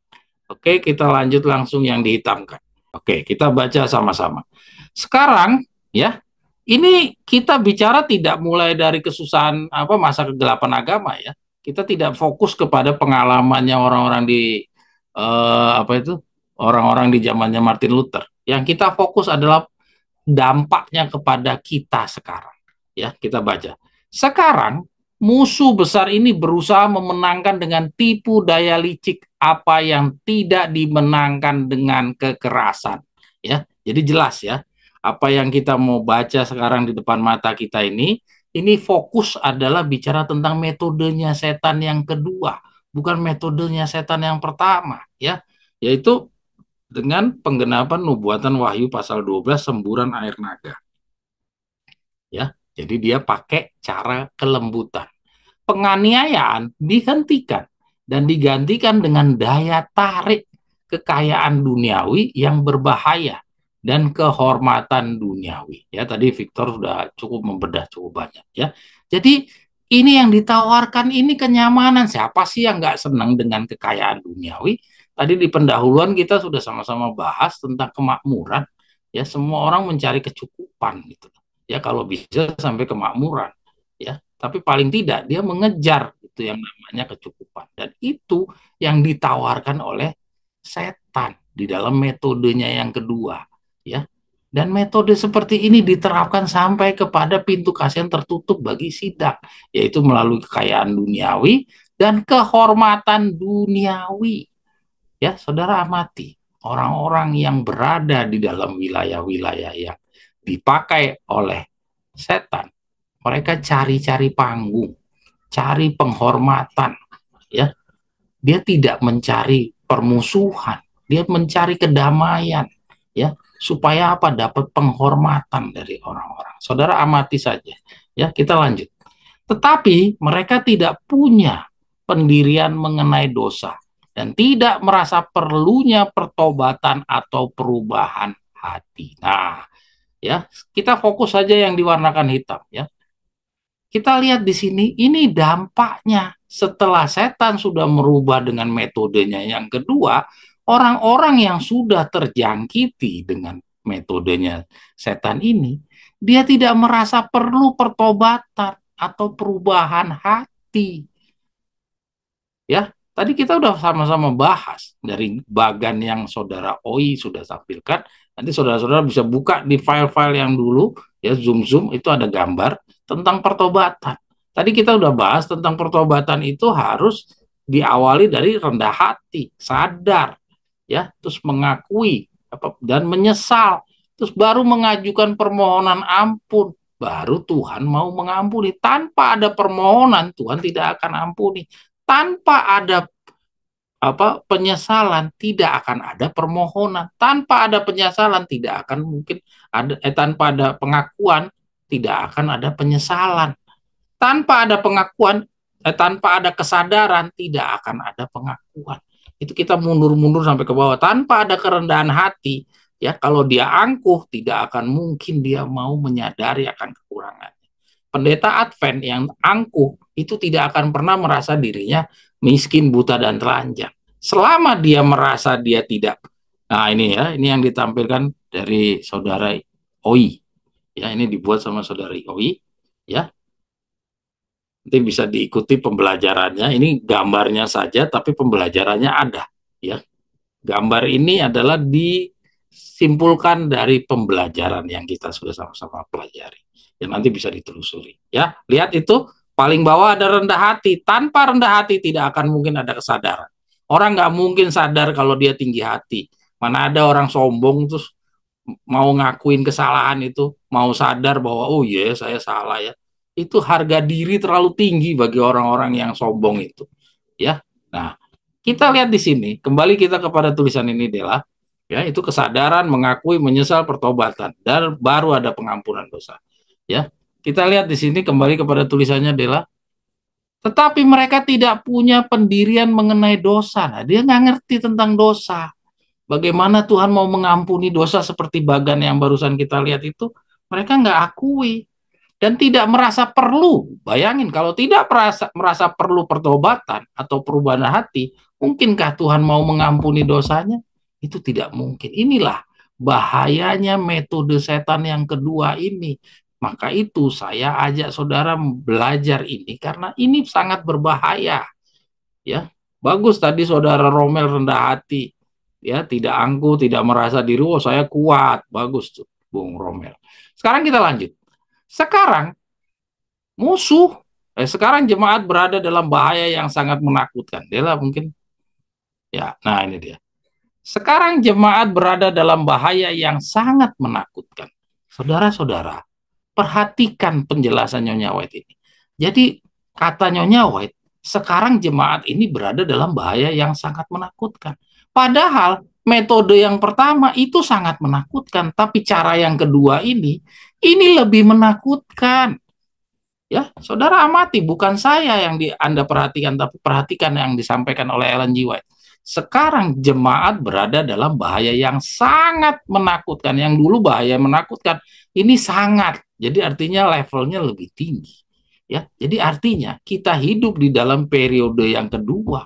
S2: Oke, kita lanjut langsung yang dihitamkan. Oke, kita baca sama-sama. Sekarang, ya, ini kita bicara tidak mulai dari kesusahan masa kegelapan agama, ya. Kita tidak fokus kepada pengalamannya orang-orang di orang-orang di zamannya Martin Luther. Yang kita fokus adalah dampaknya kepada kita sekarang. Ya, kita baca. Sekarang musuh besar ini berusaha memenangkan dengan tipu daya licik apa yang tidak dimenangkan dengan kekerasan. Ya, jadi jelas, ya. Apa yang kita mau baca sekarang di depan mata kita ini fokus adalah bicara tentang metodenya setan yang kedua, bukan metodenya setan yang pertama, ya. Yaitu dengan penggenapan nubuatan Wahyu pasal 12 semburan air naga. Ya, jadi dia pakai cara kelembutan. Penganiayaan dihentikan dan digantikan dengan daya tarik kekayaan duniawi yang berbahaya dan kehormatan duniawi. Ya, tadi Victor sudah cukup membedah cukup banyak, ya. Jadi ini yang ditawarkan ini kenyamanan. Siapa sih yang nggak senang dengan kekayaan duniawi? Tadi di pendahuluan kita sudah sama-sama bahas tentang kemakmuran. Ya, semua orang mencari kecukupan gitu. Ya, kalau bisa sampai kemakmuran, ya. Tapi paling tidak dia mengejar itu yang namanya kecukupan. Dan itu yang ditawarkan oleh setan di dalam metodenya yang kedua, ya. Dan metode seperti ini diterapkan sampai kepada pintu kasihan tertutup bagi sidak, yaitu melalui kekayaan duniawi dan kehormatan duniawi. Ya, saudara amati, orang-orang yang berada di dalam wilayah-wilayah yang dipakai oleh setan, mereka cari-cari panggung, cari penghormatan, ya. Dia tidak mencari permusuhan, dia mencari kedamaian, ya, supaya apa? Dapat penghormatan dari orang-orang. Saudara amati saja, ya. Kita lanjut. Tetapi mereka tidak punya pendirian mengenai dosa dan tidak merasa perlunya pertobatan atau perubahan hati. Nah, ya, kita fokus saja yang diwarnakan hitam, ya. Kita lihat di sini, ini dampaknya setelah setan sudah merubah dengan metodenya yang kedua, orang-orang yang sudah terjangkiti dengan metodenya setan ini, dia tidak merasa perlu pertobatan atau perubahan hati. Ya, tadi kita udah sama-sama bahas dari bagan yang saudara Oi sudah tampilkan. Nanti saudara-saudara bisa buka di file-file yang dulu, ya, zoom itu ada gambar tentang pertobatan. Tadi kita udah bahas tentang pertobatan itu harus diawali dari rendah hati, sadar, ya, terus mengakui dan menyesal, terus baru mengajukan permohonan ampun, baru Tuhan mau mengampuni. Tanpa ada permohonan, Tuhan tidak akan ampuni. Tanpa ada penyesalan, tidak akan ada permohonan. Tanpa ada penyesalan, tidak akan mungkin ada tanpa ada pengakuan, tidak akan ada penyesalan. Tanpa ada pengakuan, tanpa ada kesadaran, tidak akan ada pengakuan. Itu kita mundur-mundur sampai ke bawah. Tanpa ada kerendahan hati, ya, kalau dia angkuh, tidak akan mungkin dia mau menyadari akan kekurangannya. Pendeta Advent yang angkuh itu tidak akan pernah merasa dirinya miskin, buta, dan telanjang. Selama dia merasa dia tidak. Nah, ini ya, ini yang ditampilkan dari saudara Oi. Ya, ini dibuat sama saudari Oi, ya. Nanti bisa diikuti pembelajarannya. Ini gambarnya saja, tapi pembelajarannya ada. Ya, gambar ini adalah disimpulkan dari pembelajaran yang kita sudah sama-sama pelajari. Yang nanti bisa ditelusuri. Ya, lihat itu paling bawah ada rendah hati. Tanpa rendah hati tidak akan mungkin ada kesadaran. Orang nggak mungkin sadar kalau dia tinggi hati. Mana ada orang sombong terus mau ngakuin kesalahan itu, mau sadar bahwa oh iya saya salah ya. Itu harga diri terlalu tinggi bagi orang-orang yang sombong itu. Ya. Nah, kita lihat di sini, kembali kita kepada tulisan ini Dela, ya, itu kesadaran, mengakui, menyesal, pertobatan, dan baru ada pengampunan dosa. Ya. Kita lihat di sini kembali kepada tulisannya Dela. Tetapi mereka tidak punya pendirian mengenai dosa. Nah, dia nggak ngerti tentang dosa. Bagaimana Tuhan mau mengampuni dosa seperti Bagan yang barusan kita lihat itu, mereka nggak akui dan tidak merasa perlu. Bayangin kalau tidak merasa perlu pertobatan atau perubahan hati, mungkinkah Tuhan mau mengampuni dosanya? Itu tidak mungkin. Inilah bahayanya metode setan yang kedua ini. Maka itu saya ajak saudara belajar ini karena ini sangat berbahaya. Ya, bagus tadi saudara Romel rendah hati, ya, tidak angkuh, tidak merasa diri, oh saya kuat, bagus tuh Bung Romel. Sekarang kita lanjut. Sekarang musuh, sekarang jemaat berada dalam bahaya yang sangat menakutkan. Dela mungkin, ya, nah ini dia. Sekarang jemaat berada dalam bahaya yang sangat menakutkan. Saudara-saudara, perhatikan penjelasan Nyonya White ini. Jadi kata Nyonya White, sekarang jemaat ini berada dalam bahaya yang sangat menakutkan. Padahal metode yang pertama itu sangat menakutkan, tapi cara yang kedua ini lebih menakutkan. Ya, saudara amati, bukan saya yang Anda perhatikan, tapi perhatikan yang disampaikan oleh Ellen G. White. Sekarang jemaat berada dalam bahaya yang sangat menakutkan. Yang dulu bahaya menakutkan, ini sangat. Jadi artinya levelnya lebih tinggi. Ya, jadi artinya kita hidup di dalam periode yang kedua.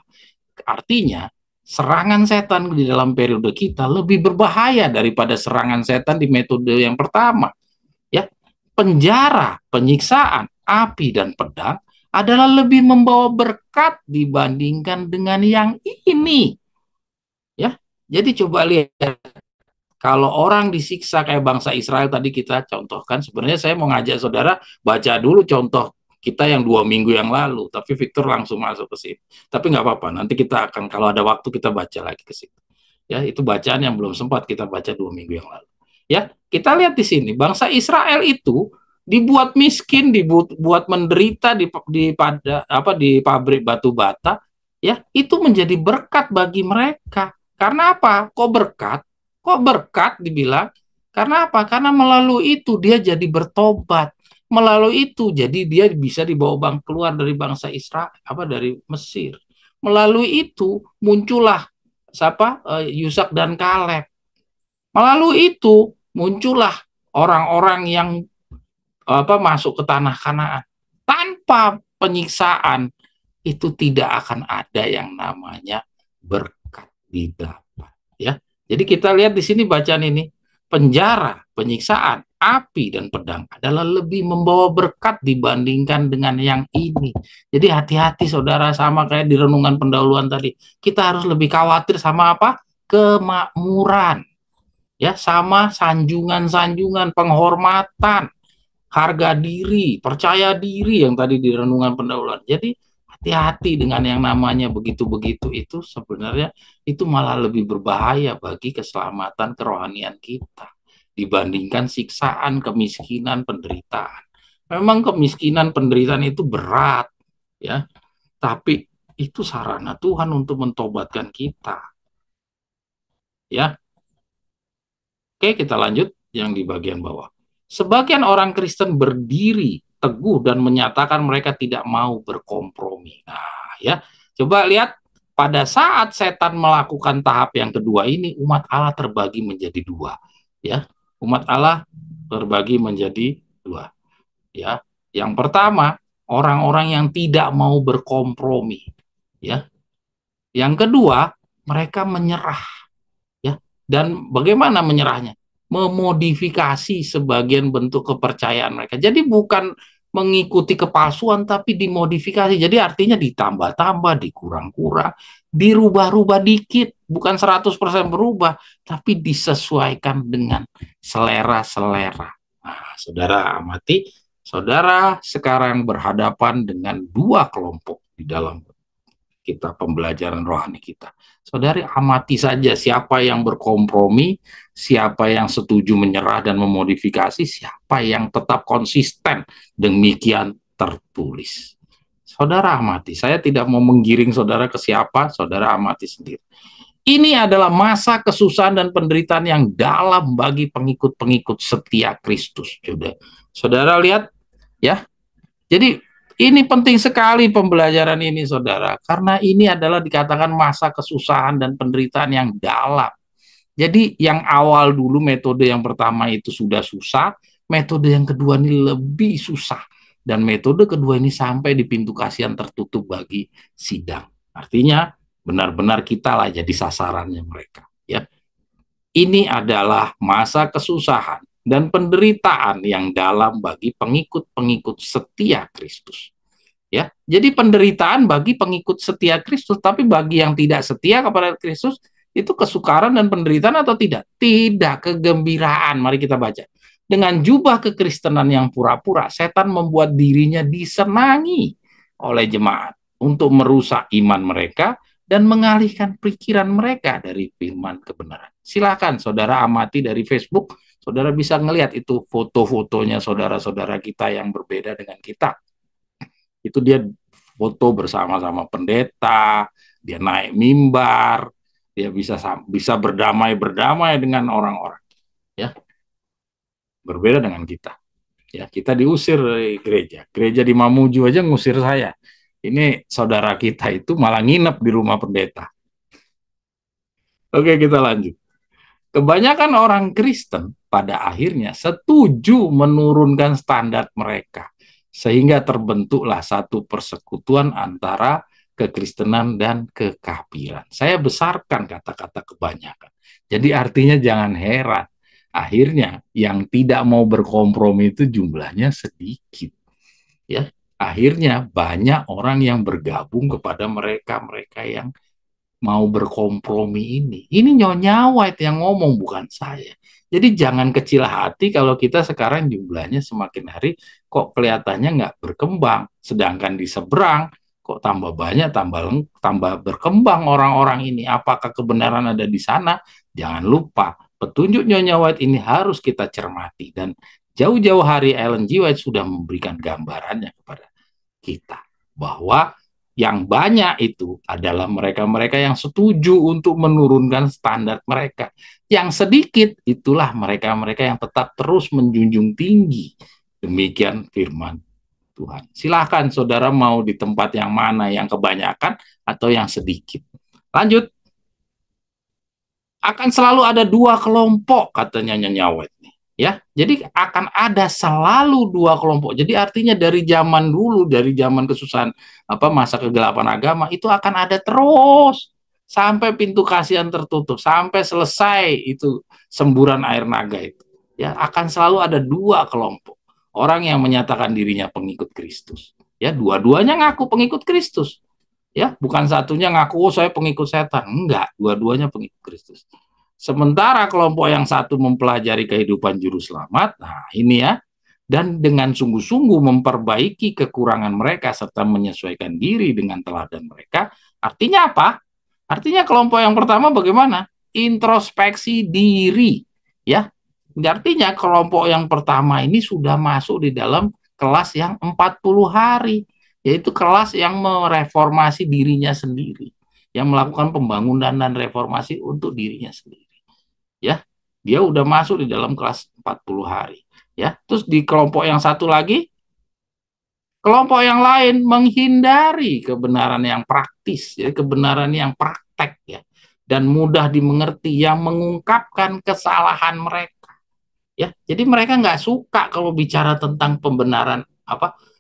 S2: Artinya serangan setan di dalam periode kita lebih berbahaya daripada serangan setan di metode yang pertama. Ya, penjara, penyiksaan, api dan pedang adalah lebih membawa berkat dibandingkan dengan yang ini. Ya, jadi coba lihat, kalau orang disiksa kayak bangsa Israel tadi kita contohkan, sebenarnya saya mau ngajak saudara baca dulu contoh kita yang 2 minggu yang lalu, tapi Victor langsung masuk ke sini. Tapi nggak apa-apa, nanti kita akan kalau ada waktu kita baca lagi ke situ. Ya, itu bacaan yang belum sempat kita baca 2 minggu yang lalu. Ya, kita lihat di sini bangsa Israel itu dibuat miskin, dibuat menderita di pabrik batu bata, ya, itu menjadi berkat bagi mereka. Karena apa? Kok berkat? Kok berkat dibilang? Karena apa? Karena melalui itu dia jadi bertobat. Melalui itu jadi dia bisa dibawa keluar dari bangsa Israel, dari Mesir. Melalui itu muncullah Yusak dan Kaleb. Melalui itu muncullah orang-orang yang masuk ke tanah Kanaan. Tanpa penyiksaan itu tidak akan ada yang namanya berkat didapat, ya. Jadi kita lihat di sini bacaan ini, penjara, penyiksaan, api dan pedang adalah lebih membawa berkat dibandingkan dengan yang ini. Jadi hati-hati saudara, sama kayak di renungan pendahuluan tadi. Kita harus lebih khawatir sama apa? Kemakmuran. Ya, sama sanjungan-sanjungan, penghormatan. harga diri, percaya diri yang tadi di renungan pendahuluan. Jadi hati-hati dengan yang namanya begitu-begitu itu sebenarnya itu malah lebih berbahaya bagi keselamatan kerohanian kita dibandingkan siksaan, kemiskinan, penderitaan. Memang kemiskinan, penderitaan itu berat, ya, tapi itu sarana Tuhan untuk mentobatkan kita, ya. Oke, kita lanjut yang di bagian bawah. Sebagian orang Kristen berdiri teguh dan menyatakan mereka tidak mau berkompromi. Nah, ya, coba lihat pada saat setan melakukan tahap yang kedua ini, umat Allah terbagi menjadi dua, ya. Umat Allah terbagi menjadi dua, ya. Yang pertama, orang-orang yang tidak mau berkompromi, ya. Yang kedua, mereka menyerah, ya. Dan bagaimana menyerahnya? Memodifikasi sebagian bentuk kepercayaan mereka. Jadi bukan mengikuti kepalsuan tapi dimodifikasi. Jadi artinya ditambah-tambah, dikurang-kurang, dirubah-rubah dikit, bukan 100% berubah, tapi disesuaikan dengan selera-selera. Nah, saudara amati, saudara sekarang berhadapan dengan dua kelompok di dalam kita pembelajaran rohani kita. Saudari amati saja siapa yang berkompromi, siapa yang setuju menyerah dan memodifikasi, siapa yang tetap konsisten. Demikian tertulis. Saudara amati, saya tidak mau menggiring saudara ke siapa, saudara amati sendiri. Ini adalah masa kesusahan dan penderitaan yang dalam bagi pengikut-pengikut setia Kristus. Saudara lihat, ya. Jadi ini penting sekali pembelajaran ini, saudara, karena ini adalah dikatakan masa kesusahan dan penderitaan yang dalam. Jadi yang awal dulu metode yang pertama itu sudah susah, metode yang kedua ini lebih susah. Dan metode kedua ini sampai di pintu kasihan tertutup bagi sidang. Artinya benar-benar kita lah jadi sasarannya mereka. Ya, ini adalah masa kesusahan dan penderitaan yang dalam bagi pengikut-pengikut setia Kristus. Ya, jadi penderitaan bagi pengikut setia Kristus, tapi bagi yang tidak setia kepada Kristus itu kesukaran dan penderitaan atau tidak? Tidak, kegembiraan. Mari kita baca. Dengan jubah kekristenan yang pura-pura, setan membuat dirinya disenangi oleh jemaat untuk merusak iman mereka dan mengalihkan pikiran mereka dari firman kebenaran. Silakan saudara amati dari Facebook, saudara bisa ngelihat itu foto-fotonya saudara-saudara kita yang berbeda dengan kita. Itu dia foto bersama-sama pendeta, dia naik mimbar, dia bisa berdamai-berdamai dengan orang-orang, ya. Berbeda dengan kita. Ya, kita diusir dari gereja. Gereja di Mamuju aja ngusir saya. Ini saudara kita itu malah nginep di rumah pendeta. Oke, kita lanjut. Kebanyakan orang Kristen pada akhirnya setuju menurunkan standar mereka, sehingga terbentuklah satu persekutuan antara kekristenan dan kekafiran. Saya besarkan kata-kata kebanyakan. Jadi artinya jangan heran, akhirnya yang tidak mau berkompromi itu jumlahnya sedikit. Ya, akhirnya banyak orang yang bergabung kepada mereka-mereka yang mau berkompromi ini. Ini Nyonya White yang ngomong, bukan saya. Jadi jangan kecil hati kalau kita sekarang jumlahnya semakin hari kok kelihatannya nggak berkembang. Sedangkan di seberang kok tambah banyak, tambah berkembang orang-orang ini. Apakah kebenaran ada di sana? Jangan lupa, petunjuk Nyonya White ini harus kita cermati. Dan jauh-jauh hari Ellen G. White sudah memberikan gambarannya kepada kita. Bahwa yang banyak itu adalah mereka-mereka yang setuju untuk menurunkan standar mereka. Yang sedikit itulah mereka-mereka yang tetap terus menjunjung tinggi. Demikian firman Tuhan. Silahkan saudara mau di tempat yang mana, yang kebanyakan atau yang sedikit. Lanjut. Akan selalu ada dua kelompok, katanya Nyonya White. Ya, jadi akan ada selalu dua kelompok. Jadi artinya dari zaman dulu, dari zaman kesusahan masa kegelapan agama itu akan ada terus sampai pintu kasihan tertutup, sampai selesai itu semburan air naga itu. Ya, akan selalu ada dua kelompok. Orang yang menyatakan dirinya pengikut Kristus. Ya, dua-duanya ngaku pengikut Kristus. Ya, bukan satunya ngaku saya pengikut setan. Enggak, dua-duanya pengikut Kristus. Sementara kelompok yang satu mempelajari kehidupan juru selamat, nah ini ya, dan dengan sungguh-sungguh memperbaiki kekurangan mereka serta menyesuaikan diri dengan teladan mereka. Artinya apa? Artinya kelompok yang pertama bagaimana? Introspeksi diri, ya. Artinya kelompok yang pertama ini sudah masuk di dalam kelas yang 40 hari, yaitu kelas yang mereformasi dirinya sendiri, yang melakukan pembangunan dan reformasi untuk dirinya sendiri. Ya, dia udah masuk di dalam kelas 40 hari. Ya, terus di kelompok yang satu lagi, kelompok yang lain menghindari kebenaran yang praktis, ya, kebenaran yang praktek, ya, dan mudah dimengerti, yang mengungkapkan kesalahan mereka. Ya, jadi mereka nggak suka kalau bicara tentang pembenaran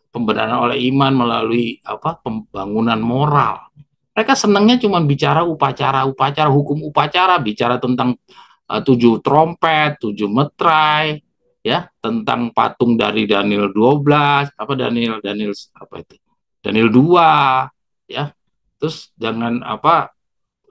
S2: pembenaran oleh iman melalui pembangunan moral. Mereka senangnya cuma bicara upacara, hukum upacara, bicara tentang 7 trompet, 7 metrai, ya, tentang patung dari Daniel 12, Daniel Daniel 2, ya. Terus jangan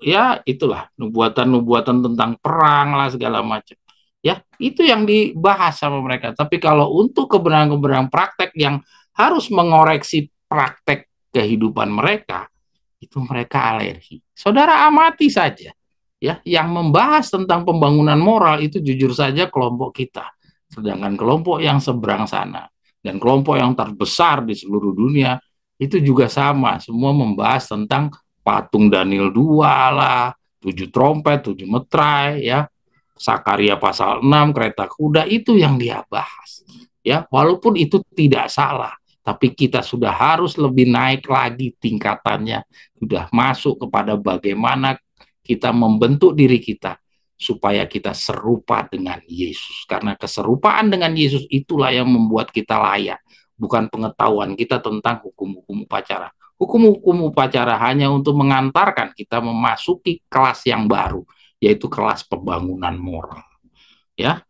S2: ya itulah nubuatan-nubuatan tentang perang lah segala macam. Ya, itu yang dibahas sama mereka. Tapi kalau untuk kebenaran-kebenaran praktek yang harus mengoreksi praktek kehidupan mereka, itu mereka alergi. Saudara amati saja, ya, yang membahas tentang pembangunan moral itu jujur saja kelompok kita. Sedangkan kelompok yang seberang sana dan kelompok yang terbesar di seluruh dunia itu juga sama, semua membahas tentang patung Daniel 2 lah, 7 trompet, 7 metrai, ya, Sakaria pasal 6, kereta kuda, itu yang dia bahas. Ya, walaupun itu tidak salah, tapi kita sudah harus lebih naik lagi tingkatannya, sudah masuk kepada bagaimana kita membentuk diri kita supaya kita serupa dengan Yesus. Karena keserupaan dengan Yesus itulah yang membuat kita layak, bukan pengetahuan kita tentang hukum-hukum upacara. Hukum-hukum upacara hanya untuk mengantarkan kita memasuki kelas yang baru, yaitu kelas pembangunan moral. Ya,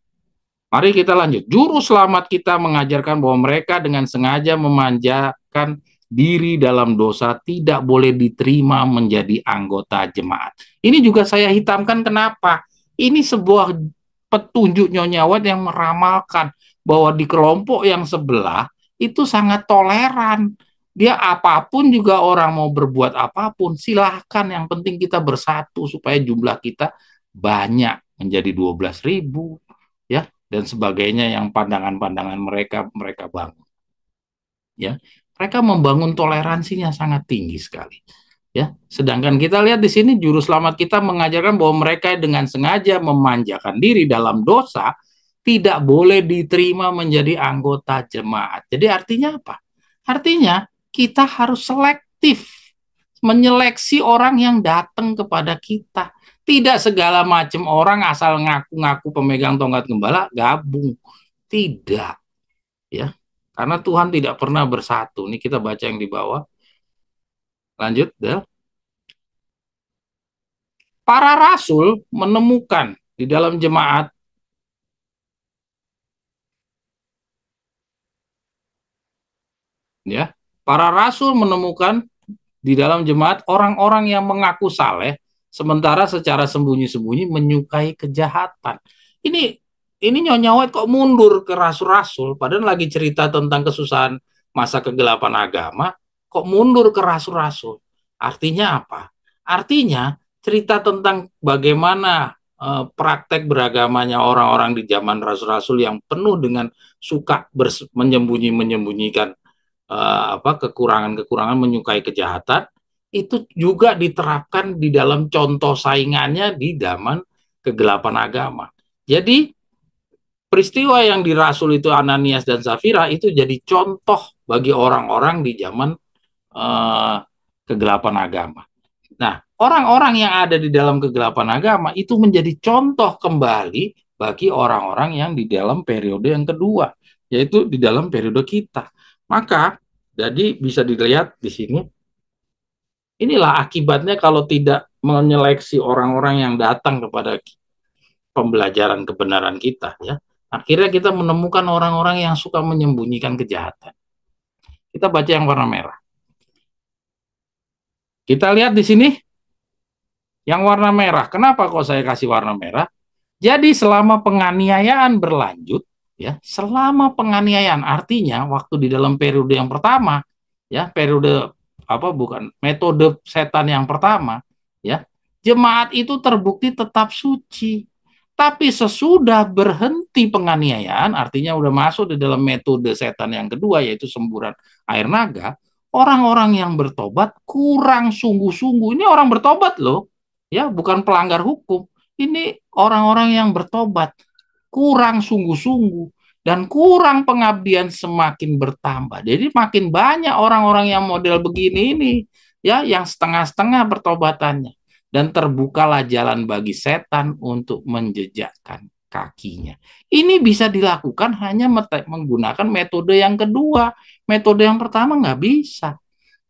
S2: mari kita lanjut. Juru selamat kita mengajarkan bahwa mereka dengan sengaja memanjakan diri dalam dosa tidak boleh diterima menjadi anggota jemaat. Ini juga saya hitamkan kenapa? Ini sebuah petunjuk Nyonya White yang meramalkan bahwa di kelompok yang sebelah itu sangat toleran. Dia apapun juga orang mau berbuat apapun, silahkan. Yang penting kita bersatu supaya jumlah kita banyak menjadi 12.000, ya, dan sebagainya yang pandangan-pandangan mereka bangun. Ya, mereka membangun toleransinya sangat tinggi sekali. Ya, sedangkan kita lihat di sini juru selamat kita mengajarkan bahwa mereka dengan sengaja memanjakan diri dalam dosa tidak boleh diterima menjadi anggota jemaat. Jadi artinya apa? Artinya kita harus selektif menyeleksi orang yang datang kepada kita. Tidak segala macam orang asal ngaku-ngaku pemegang tongkat gembala gabung. Tidak, ya. Karena Tuhan tidak pernah bersatu. Ini kita baca yang di bawah. Lanjut, Del. Para rasul menemukan di dalam jemaat ya, para rasul menemukan di dalam jemaat orang-orang yang mengaku saleh sementara secara sembunyi-sembunyi menyukai kejahatan. Ini Nyonya White kok mundur ke rasul-rasul padahal lagi cerita tentang kesusahan masa kegelapan agama, kok mundur ke rasul-rasul. Artinya apa? Artinya cerita tentang bagaimana praktek beragamanya orang-orang di zaman rasul-rasul yang penuh dengan suka menyembunyikan kekurangan-kekurangan, menyukai kejahatan, itu juga diterapkan di dalam contoh saingannya di zaman kegelapan agama. Jadi peristiwa yang di Rasul itu Ananias dan Safira itu jadi contoh bagi orang-orang di zaman kegelapan agama. Nah, orang-orang yang ada di dalam kegelapan agama itu menjadi contoh kembali bagi orang-orang yang di dalam periode yang kedua, yaitu di dalam periode kita. Maka, jadi bisa dilihat di sini, inilah akibatnya kalau tidak menyeleksi orang-orang yang datang kepada pembelajaran kebenaran kita, ya. Akhirnya kita menemukan orang-orang yang suka menyembunyikan kejahatan. Kita baca yang warna merah. Kita lihat di sini yang warna merah. Kenapa kok saya kasih warna merah? Jadi selama penganiayaan berlanjut, Ya, selama penganiayaan, artinya waktu di dalam periode yang pertama, ya, periode apa bukan metode setan yang pertama, ya, jemaat itu terbukti tetap suci. Tapi sesudah berhenti penganiayaan, artinya udah masuk di dalam metode setan yang kedua, yaitu semburan air naga, orang-orang yang bertobat kurang sungguh-sungguh. Ini orang bertobat loh, ya, bukan pelanggar hukum. Ini orang-orang yang bertobat kurang sungguh-sungguh dan kurang pengabdian semakin bertambah. Jadi makin banyak orang-orang yang model begini ini, ya, yang setengah-setengah pertobatannya, dan terbukalah jalan bagi setan untuk menjejakkan kakinya. Ini bisa dilakukan hanya menggunakan metode yang kedua. Metode yang pertama nggak bisa,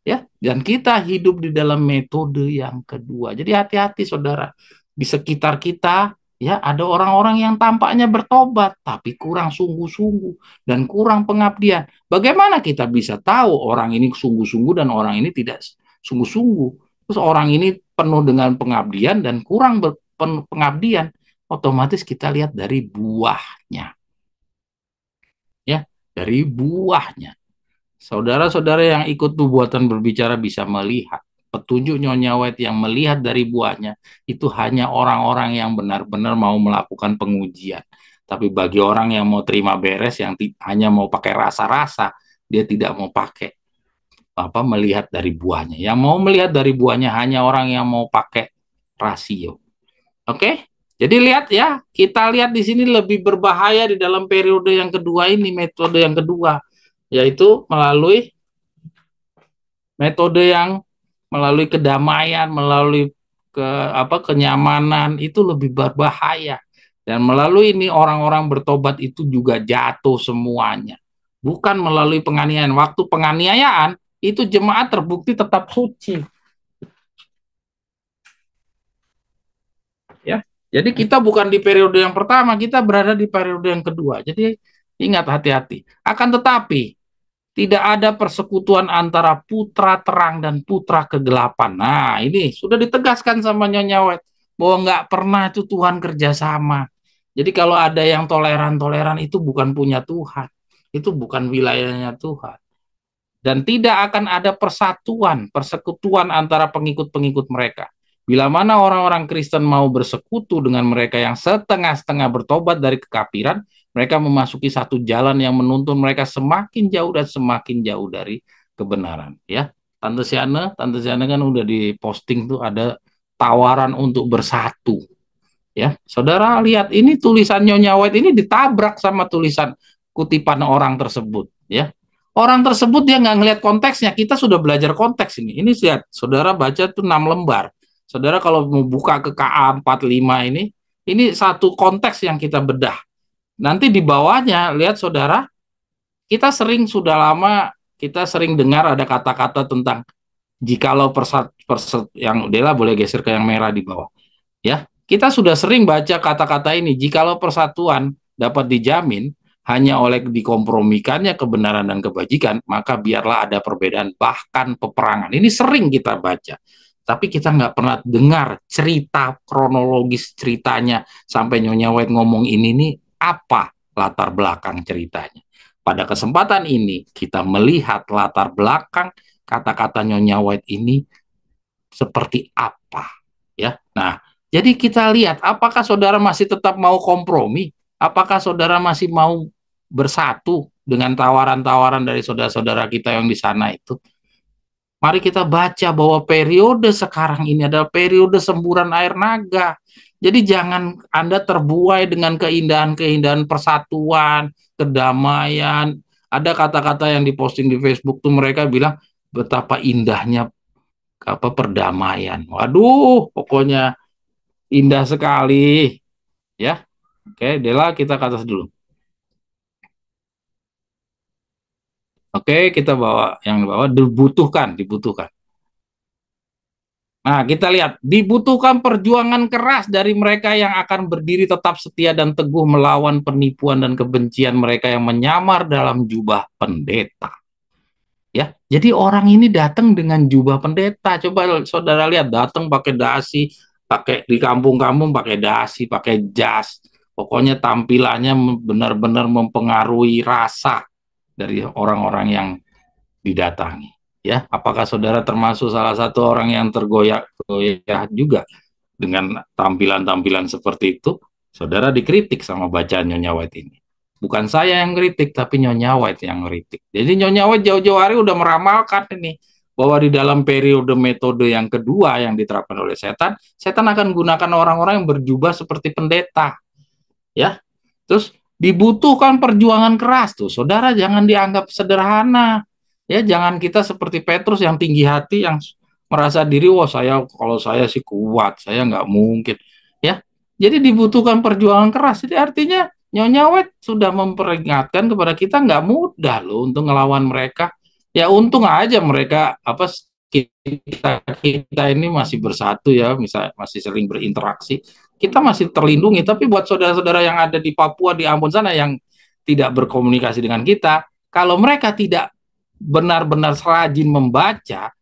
S2: ya. Dan kita hidup di dalam metode yang kedua. Jadi hati-hati saudara, di sekitar kita, ya, ada orang-orang yang tampaknya bertobat tapi kurang sungguh-sungguh dan kurang pengabdian. Bagaimana kita bisa tahu orang ini sungguh-sungguh dan orang ini tidak sungguh-sungguh? Terus orang ini penuh dengan pengabdian dan kurang pengabdian, otomatis kita lihat dari buahnya, ya, dari buahnya. Saudara-saudara yang ikut nubuatan berbicara bisa melihat petunjuk Nyonya White yang melihat dari buahnya itu hanya orang-orang yang benar-benar mau melakukan pengujian. Tapi bagi orang yang mau terima beres, yang hanya mau pakai rasa-rasa, dia tidak mau pakai apa melihat dari buahnya. Yang mau melihat dari buahnya hanya orang yang mau pakai rasio. Oke? Jadi lihat ya, kita lihat di sini lebih berbahaya di dalam periode yang kedua ini, metode yang kedua, yaitu melalui metode yang melalui kedamaian, melalui kenyamanan, itu lebih berbahaya. Dan melalui ini orang-orang bertobat itu juga jatuh semuanya. Bukan melalui penganiayaan. Waktu penganiayaan itu jemaat terbukti tetap suci. Ya. Jadi kita bukan di periode yang pertama, kita berada di periode yang kedua. Jadi ingat, hati-hati. Akan tetapi tidak ada persekutuan antara putra terang dan putra kegelapan. Nah, ini sudah ditegaskan sama Nyonya White bahwa nggak pernah itu Tuhan kerjasama. Jadi kalau ada yang toleran-toleran itu bukan punya Tuhan. Itu bukan wilayahnya Tuhan. Dan tidak akan ada persatuan, persekutuan antara pengikut-pengikut mereka. Bila mana orang-orang Kristen mau bersekutu dengan mereka yang setengah-setengah bertobat dari kekafiran, mereka memasuki satu jalan yang menuntun mereka semakin jauh dan semakin jauh dari kebenaran. Ya, Tante Siana kan udah diposting tuh ada tawaran untuk bersatu. Ya, saudara lihat ini tulisan Nyonya White ini ditabrak sama tulisan kutipan orang tersebut. Ya, orang tersebut dia nggak ngelihat konteksnya. Kita sudah belajar konteks ini. Ini lihat, saudara baca tuh 6 lembar. Saudara kalau mau buka ke KA 45 ini satu konteks yang kita bedah. Nanti di bawahnya, lihat saudara, kita sudah lama, kita sering dengar ada kata-kata tentang jikalau yang Dela boleh geser ke yang merah di bawah. Ya, kita sudah sering baca kata-kata ini, jikalau persatuan dapat dijamin hanya oleh dikompromikannya kebenaran dan kebajikan, maka biarlah ada perbedaan, bahkan peperangan. Ini sering kita baca. Tapi kita nggak pernah dengar cerita kronologis ceritanya sampai Nyonya White ngomong ini nih apa latar belakang ceritanya. Pada kesempatan ini kita melihat latar belakang kata-kata Nyonya White ini seperti apa, ya. Nah, jadi kita lihat apakah saudara masih tetap mau kompromi? Apakah saudara masih mau bersatu dengan tawaran-tawaran dari saudara-saudara kita yang di sana itu? Mari kita baca bahwa periode sekarang ini adalah periode semburan air naga. Jadi jangan Anda terbuai dengan keindahan-keindahan persatuan, kedamaian. Ada kata-kata yang diposting di Facebook tuh mereka bilang betapa indahnya perdamaian. Waduh, pokoknya indah sekali. Ya. Oke, Dela kita ke atas dulu. Oke, kita bawa yang bawah dibutuhkan. Nah, kita lihat, dibutuhkan perjuangan keras dari mereka yang akan berdiri tetap setia dan teguh melawan penipuan dan kebencian mereka yang menyamar dalam jubah pendeta. Ya, jadi orang ini datang dengan jubah pendeta. Coba saudara lihat, datang pakai dasi, pakai di kampung-kampung pakai dasi, pakai jas. Pokoknya tampilannya benar-benar mempengaruhi rasa dari orang-orang yang didatangi. Ya, apakah saudara termasuk salah satu orang yang tergoyah-goyah juga dengan tampilan-tampilan seperti itu? Saudara dikritik sama bacaan Nyonya White ini. Bukan saya yang kritik, tapi Nyonya White yang kritik. Jadi Nyonya White jauh-jauh hari udah meramalkan ini, bahwa di dalam periode metode yang kedua yang diterapkan oleh setan, setan akan gunakan orang-orang yang berjubah seperti pendeta. Ya, terus dibutuhkan perjuangan keras tuh. Saudara jangan dianggap sederhana. Ya, jangan kita seperti Petrus yang tinggi hati, yang merasa diri, wah saya kalau saya sih kuat, saya nggak mungkin. Ya, jadi dibutuhkan perjuangan keras. Jadi artinya Nyonya White sudah memperingatkan kepada kita nggak mudah loh untuk ngelawan mereka. Ya untung aja mereka apa kita ini masih bersatu ya, misalnya masih sering berinteraksi, kita masih terlindungi. Tapi buat saudara-saudara yang ada di Papua, di Ambon sana yang tidak berkomunikasi dengan kita, kalau mereka tidak benar-benar rajin membaca,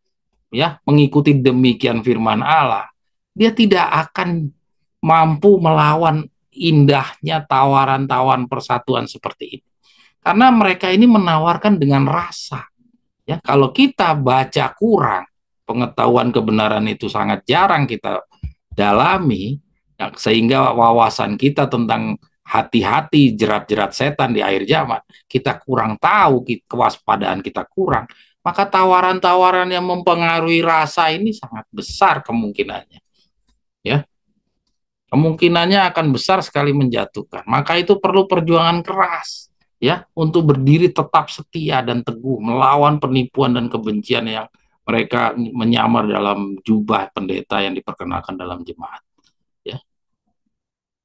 S2: ya mengikuti demikian firman Allah, dia tidak akan mampu melawan indahnya tawaran-tawaran persatuan seperti ini. Karena mereka ini menawarkan dengan rasa. Ya, kalau kita baca kurang, pengetahuan kebenaran itu sangat jarang kita dalami, ya, sehingga wawasan kita tentang hati-hati jerat-jerat setan di akhir zaman, kita kurang tahu, kewaspadaan kita kurang, maka tawaran-tawaran yang mempengaruhi rasa ini sangat besar kemungkinannya. Ya, kemungkinannya akan besar sekali menjatuhkan. Maka itu perlu perjuangan keras, ya, untuk berdiri tetap setia dan teguh melawan penipuan dan kebencian yang mereka menyamar dalam jubah pendeta yang diperkenalkan dalam jemaat. Ya,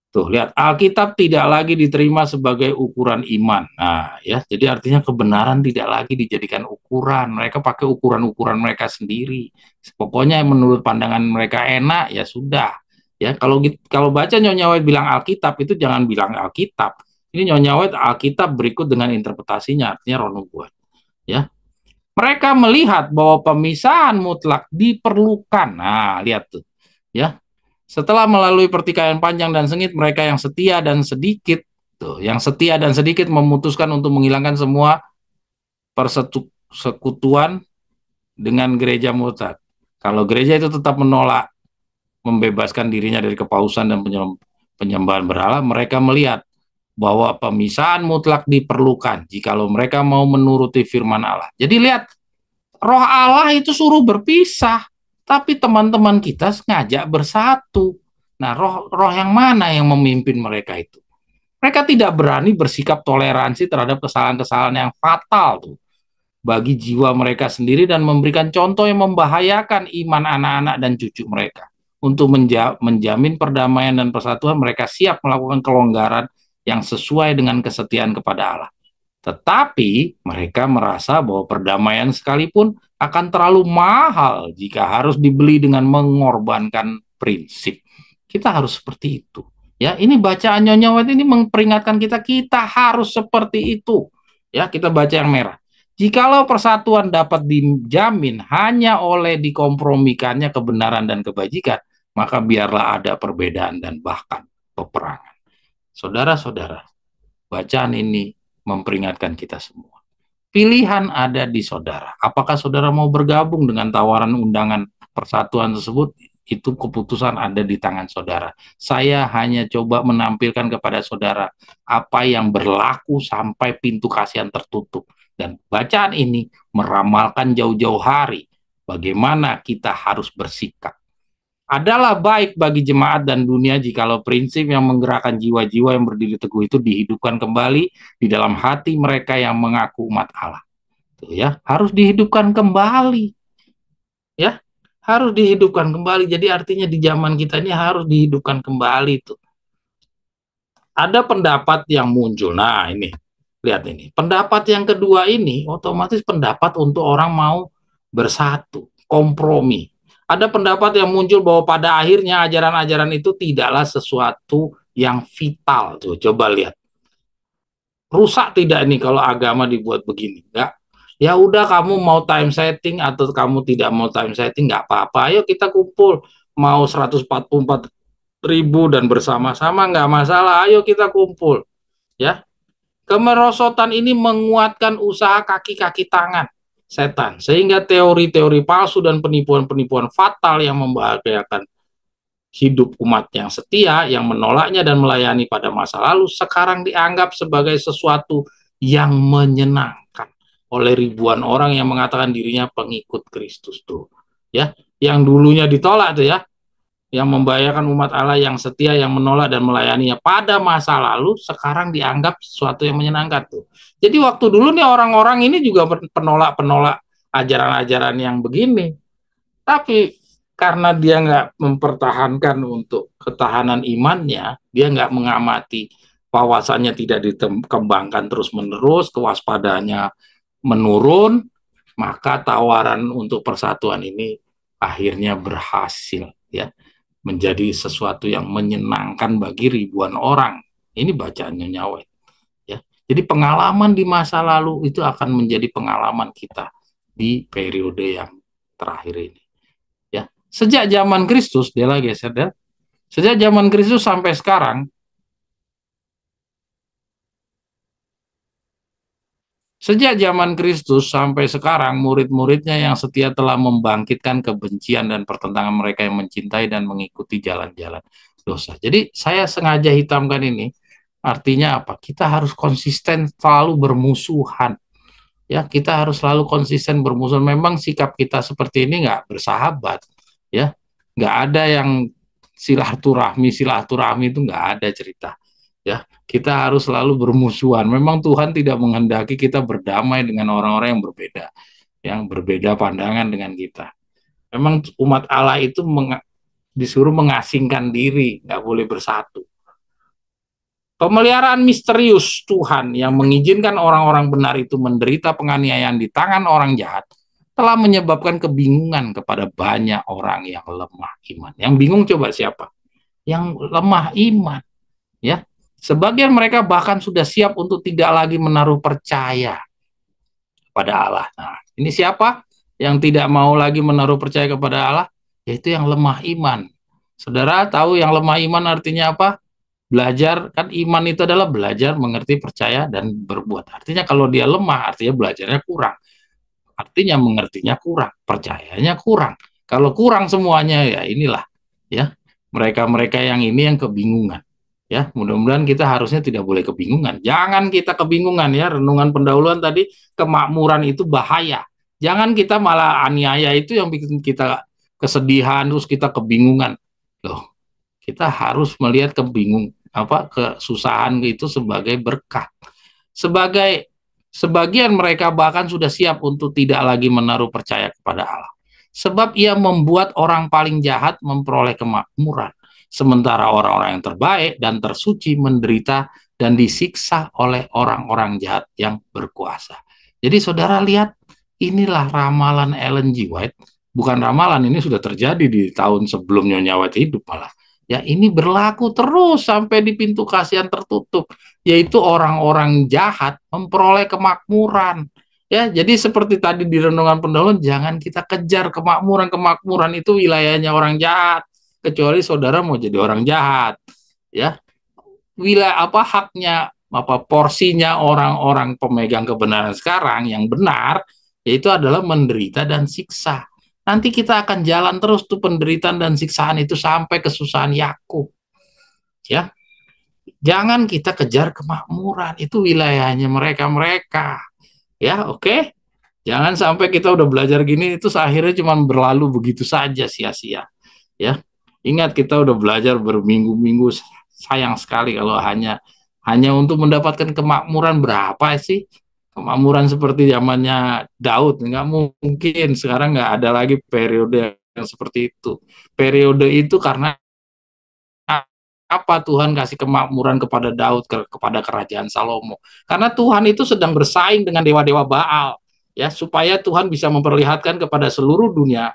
S2: tuh lihat, Alkitab tidak lagi diterima sebagai ukuran iman. Nah, ya, jadi artinya kebenaran tidak lagi dijadikan ukuran. Mereka pakai ukuran-ukuran mereka sendiri. Pokoknya menurut pandangan mereka enak, ya sudah. Ya, kalau baca Nyonya White bilang Alkitab, itu jangan bilang Alkitab. Ini Nyonya White Alkitab berikut dengan interpretasinya, artinya Ronoguan. Ya, mereka melihat bahwa pemisahan mutlak diperlukan. Nah, lihat tuh. Ya, setelah melalui pertikaian panjang dan sengit, mereka yang setia dan sedikit, tuh, yang setia dan sedikit memutuskan untuk menghilangkan semua persekutuan dengan gereja murtad. Kalau gereja itu tetap menolak membebaskan dirinya dari kepausan dan penyembahan berhala, mereka melihat bahwa pemisahan mutlak diperlukan jikalau mereka mau menuruti firman Allah. Jadi lihat, Roh Allah itu suruh berpisah, tapi teman-teman kita ngajak bersatu. Nah, roh yang mana yang memimpin mereka itu? Mereka tidak berani bersikap toleransi terhadap kesalahan-kesalahan yang fatal tuh bagi jiwa mereka sendiri dan memberikan contoh yang membahayakan iman anak-anak dan cucu mereka. Untuk menjamin perdamaian dan persatuan, mereka siap melakukan kelonggaran yang sesuai dengan kesetiaan kepada Allah. Tetapi mereka merasa bahwa perdamaian sekalipun akan terlalu mahal jika harus dibeli dengan mengorbankan prinsip. Kita harus seperti itu. Ya, ini bacaan Nyonya White ini memperingatkan kita harus seperti itu. Ya, kita baca yang merah. Jikalau persatuan dapat dijamin hanya oleh dikompromikannya kebenaran dan kebajikan, maka biarlah ada perbedaan dan bahkan peperangan. Saudara-saudara, bacaan ini memperingatkan kita semua. Pilihan ada di saudara. Apakah saudara mau bergabung dengan tawaran undangan persatuan tersebut? Itu keputusan ada di tangan saudara. Saya hanya coba menampilkan kepada saudara apa yang berlaku sampai pintu kasihan tertutup. Dan bacaan ini meramalkan jauh-jauh hari bagaimana kita harus bersikap. Adalah baik bagi jemaat dan dunia jikalau prinsip yang menggerakkan jiwa-jiwa yang berdiri teguh itu dihidupkan kembali di dalam hati mereka yang mengaku umat Allah. Tuh ya, harus dihidupkan kembali. Ya, harus dihidupkan kembali. Jadi artinya di zaman kita ini harus dihidupkan kembali tuh. Ada pendapat yang muncul. Nah, ini. Lihat ini. Pendapat yang kedua ini otomatis pendapat untuk orang mau bersatu, kompromi. Ada pendapat yang muncul bahwa pada akhirnya ajaran-ajaran itu tidaklah sesuatu yang vital. Tuh, coba lihat. Rusak tidak ini kalau agama dibuat begini? Enggak. Ya udah, kamu mau time setting atau kamu tidak mau time setting, nggak apa-apa. Ayo kita kumpul. Mau 144 ribu dan bersama-sama nggak masalah, ayo kita kumpul. Ya, kemerosotan ini menguatkan usaha kaki-kaki tangan setan, sehingga teori-teori palsu dan penipuan-penipuan fatal yang membahayakan hidup umat yang setia, yang menolaknya dan melayani pada masa lalu, sekarang dianggap sebagai sesuatu yang menyenangkan oleh ribuan orang yang mengatakan dirinya pengikut Kristus tuh. Ya, yang dulunya ditolak tuh ya, yang membahayakan umat Allah yang setia, yang menolak dan melayaninya pada masa lalu, sekarang dianggap sesuatu yang menyenangkan tuh. Jadi waktu dulu nih orang-orang ini juga penolak-penolak ajaran-ajaran yang begini. Tapi karena dia nggak mempertahankan untuk ketahanan imannya, dia nggak mengamati wawasannya tidak dikembangkan terus-menerus, kewaspadaannya menurun, maka tawaran untuk persatuan ini akhirnya berhasil ya, menjadi sesuatu yang menyenangkan bagi ribuan orang. Ini bacaan Nyonya White ya. Jadi pengalaman di masa lalu itu akan menjadi pengalaman kita di periode yang terakhir ini. Ya, sejak zaman Kristus dia lagi ya, sejak zaman Kristus sampai sekarang, sejak zaman Kristus sampai sekarang, murid-muridnya yang setia telah membangkitkan kebencian dan pertentangan mereka yang mencintai dan mengikuti jalan-jalan dosa. Jadi saya sengaja hitamkan ini, artinya apa? Kita harus konsisten selalu bermusuhan. Ya, kita harus selalu konsisten bermusuhan. Memang sikap kita seperti ini nggak bersahabat. Ya, nggak ada yang silaturahmi itu nggak ada cerita. Ya, kita harus selalu bermusuhan. Memang Tuhan tidak menghendaki kita berdamai dengan orang-orang yang berbeda pandangan dengan kita. Memang umat Allah itu disuruh mengasingkan diri, nggak boleh bersatu. Pemeliharaan misterius Tuhan yang mengizinkan orang-orang benar itu menderita penganiayaan di tangan orang jahat telah menyebabkan kebingungan kepada banyak orang yang lemah iman. Yang bingung coba siapa? Yang lemah iman. Ya, sebagian mereka bahkan sudah siap untuk tidak lagi menaruh percaya pada Allah. Nah, ini siapa yang tidak mau lagi menaruh percaya kepada Allah? Yaitu yang lemah iman. Saudara tahu yang lemah iman artinya apa? Belajar, kan iman itu adalah belajar, mengerti, percaya, dan berbuat. Artinya kalau dia lemah, artinya belajarnya kurang. Artinya mengertinya kurang, percayanya kurang. Kalau kurang semuanya, ya inilah. Ya, mereka-mereka yang ini yang kebingungan. Ya, mudah-mudahan kita harusnya tidak boleh kebingungan. Jangan kita kebingungan ya, renungan pendahuluan tadi, kemakmuran itu bahaya. Jangan kita malah aniaya itu yang bikin kita kesedihan, terus kita kebingungan. Loh, kita harus melihat kesusahan itu sebagai berkat. Sebagian mereka bahkan sudah siap untuk tidak lagi menaruh percaya kepada Allah. Sebab ia membuat orang paling jahat memperoleh kemakmuran, sementara orang-orang yang terbaik dan tersuci menderita dan disiksa oleh orang-orang jahat yang berkuasa. Jadi saudara lihat, inilah ramalan Ellen G. White. Bukan ramalan, ini sudah terjadi di tahun sebelum Nyonya White hidup malah. Ya, ini berlaku terus sampai di pintu kasihan tertutup, yaitu orang-orang jahat memperoleh kemakmuran. Ya, jadi seperti tadi di renungan pendahuluan, jangan kita kejar kemakmuran itu wilayahnya orang jahat, kecuali saudara mau jadi orang jahat. Ya, wilayah haknya porsinya orang-orang pemegang kebenaran sekarang yang benar, yaitu adalah menderita dan siksa. Nanti kita akan jalan terus tuh penderitaan dan siksaan itu sampai kesusahan Yakub. Ya, jangan kita kejar kemakmuran, itu wilayahnya mereka. Ya, oke. Jangan sampai kita udah belajar gini itu akhirnya cuma berlalu begitu saja sia-sia. Ya, ingat kita udah belajar berminggu-minggu, sayang sekali kalau hanya untuk mendapatkan kemakmuran. Berapa sih kemakmuran seperti zamannya Daud? Nggak mungkin. Sekarang nggak ada lagi periode yang seperti itu. Periode itu karena apa Tuhan kasih kemakmuran kepada Daud, kepada kerajaan Salomo? Karena Tuhan itu sedang bersaing dengan dewa-dewa Baal, ya, supaya Tuhan bisa memperlihatkan kepada seluruh dunia,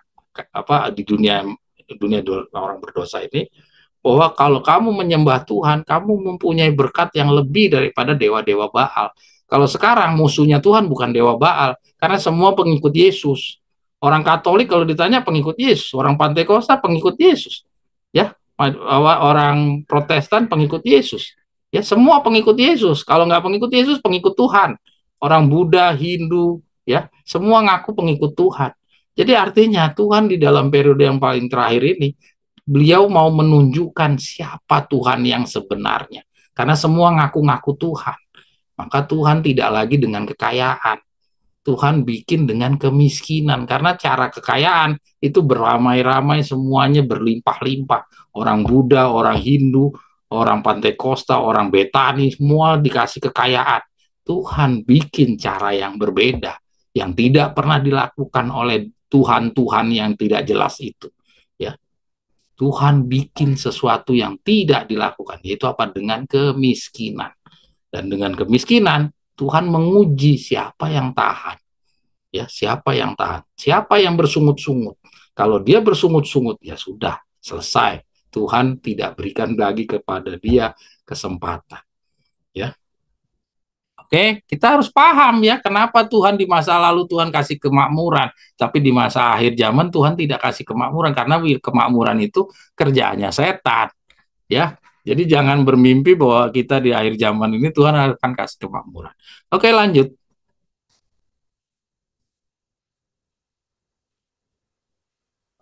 S2: di dunia orang berdosa ini, bahwa kalau kamu menyembah Tuhan, kamu mempunyai berkat yang lebih daripada dewa-dewa Baal. Kalau sekarang musuhnya Tuhan bukan dewa Baal, karena semua pengikut Yesus. Orang Katolik kalau ditanya pengikut Yesus, orang Pantekosta pengikut Yesus. Ya, Orang Protestan pengikut Yesus. Ya, semua pengikut Yesus. Kalau nggak pengikut Yesus, pengikut Tuhan. Orang Buddha, Hindu, ya, semua ngaku pengikut Tuhan. Jadi artinya Tuhan di dalam periode yang paling terakhir ini, beliau mau menunjukkan siapa Tuhan yang sebenarnya. Karena semua ngaku-ngaku Tuhan. Maka Tuhan tidak lagi dengan kekayaan. Tuhan bikin dengan kemiskinan, karena cara kekayaan itu beramai-ramai, semuanya berlimpah-limpah. Orang Buddha, orang Hindu, orang Pantekosta, orang Betani, semua dikasih kekayaan. Tuhan bikin cara yang berbeda, yang tidak pernah dilakukan oleh Tuhan-Tuhan yang tidak jelas itu. Ya, Tuhan bikin sesuatu yang tidak dilakukan, yaitu apa? Dengan kemiskinan. Dan dengan kemiskinan, Tuhan menguji siapa yang tahan. Ya, siapa yang tahan? Siapa yang bersungut-sungut? Kalau dia bersungut-sungut, ya sudah, selesai. Tuhan tidak berikan lagi kepada dia kesempatan. Ya. Oke, kita harus paham ya, kenapa Tuhan di masa lalu Tuhan kasih kemakmuran, tapi di masa akhir zaman Tuhan tidak kasih kemakmuran, karena kemakmuran itu kerjaannya setan. Ya. Jadi jangan bermimpi bahwa kita di akhir zaman ini Tuhan akan kasih kemakmuran. Oke, lanjut.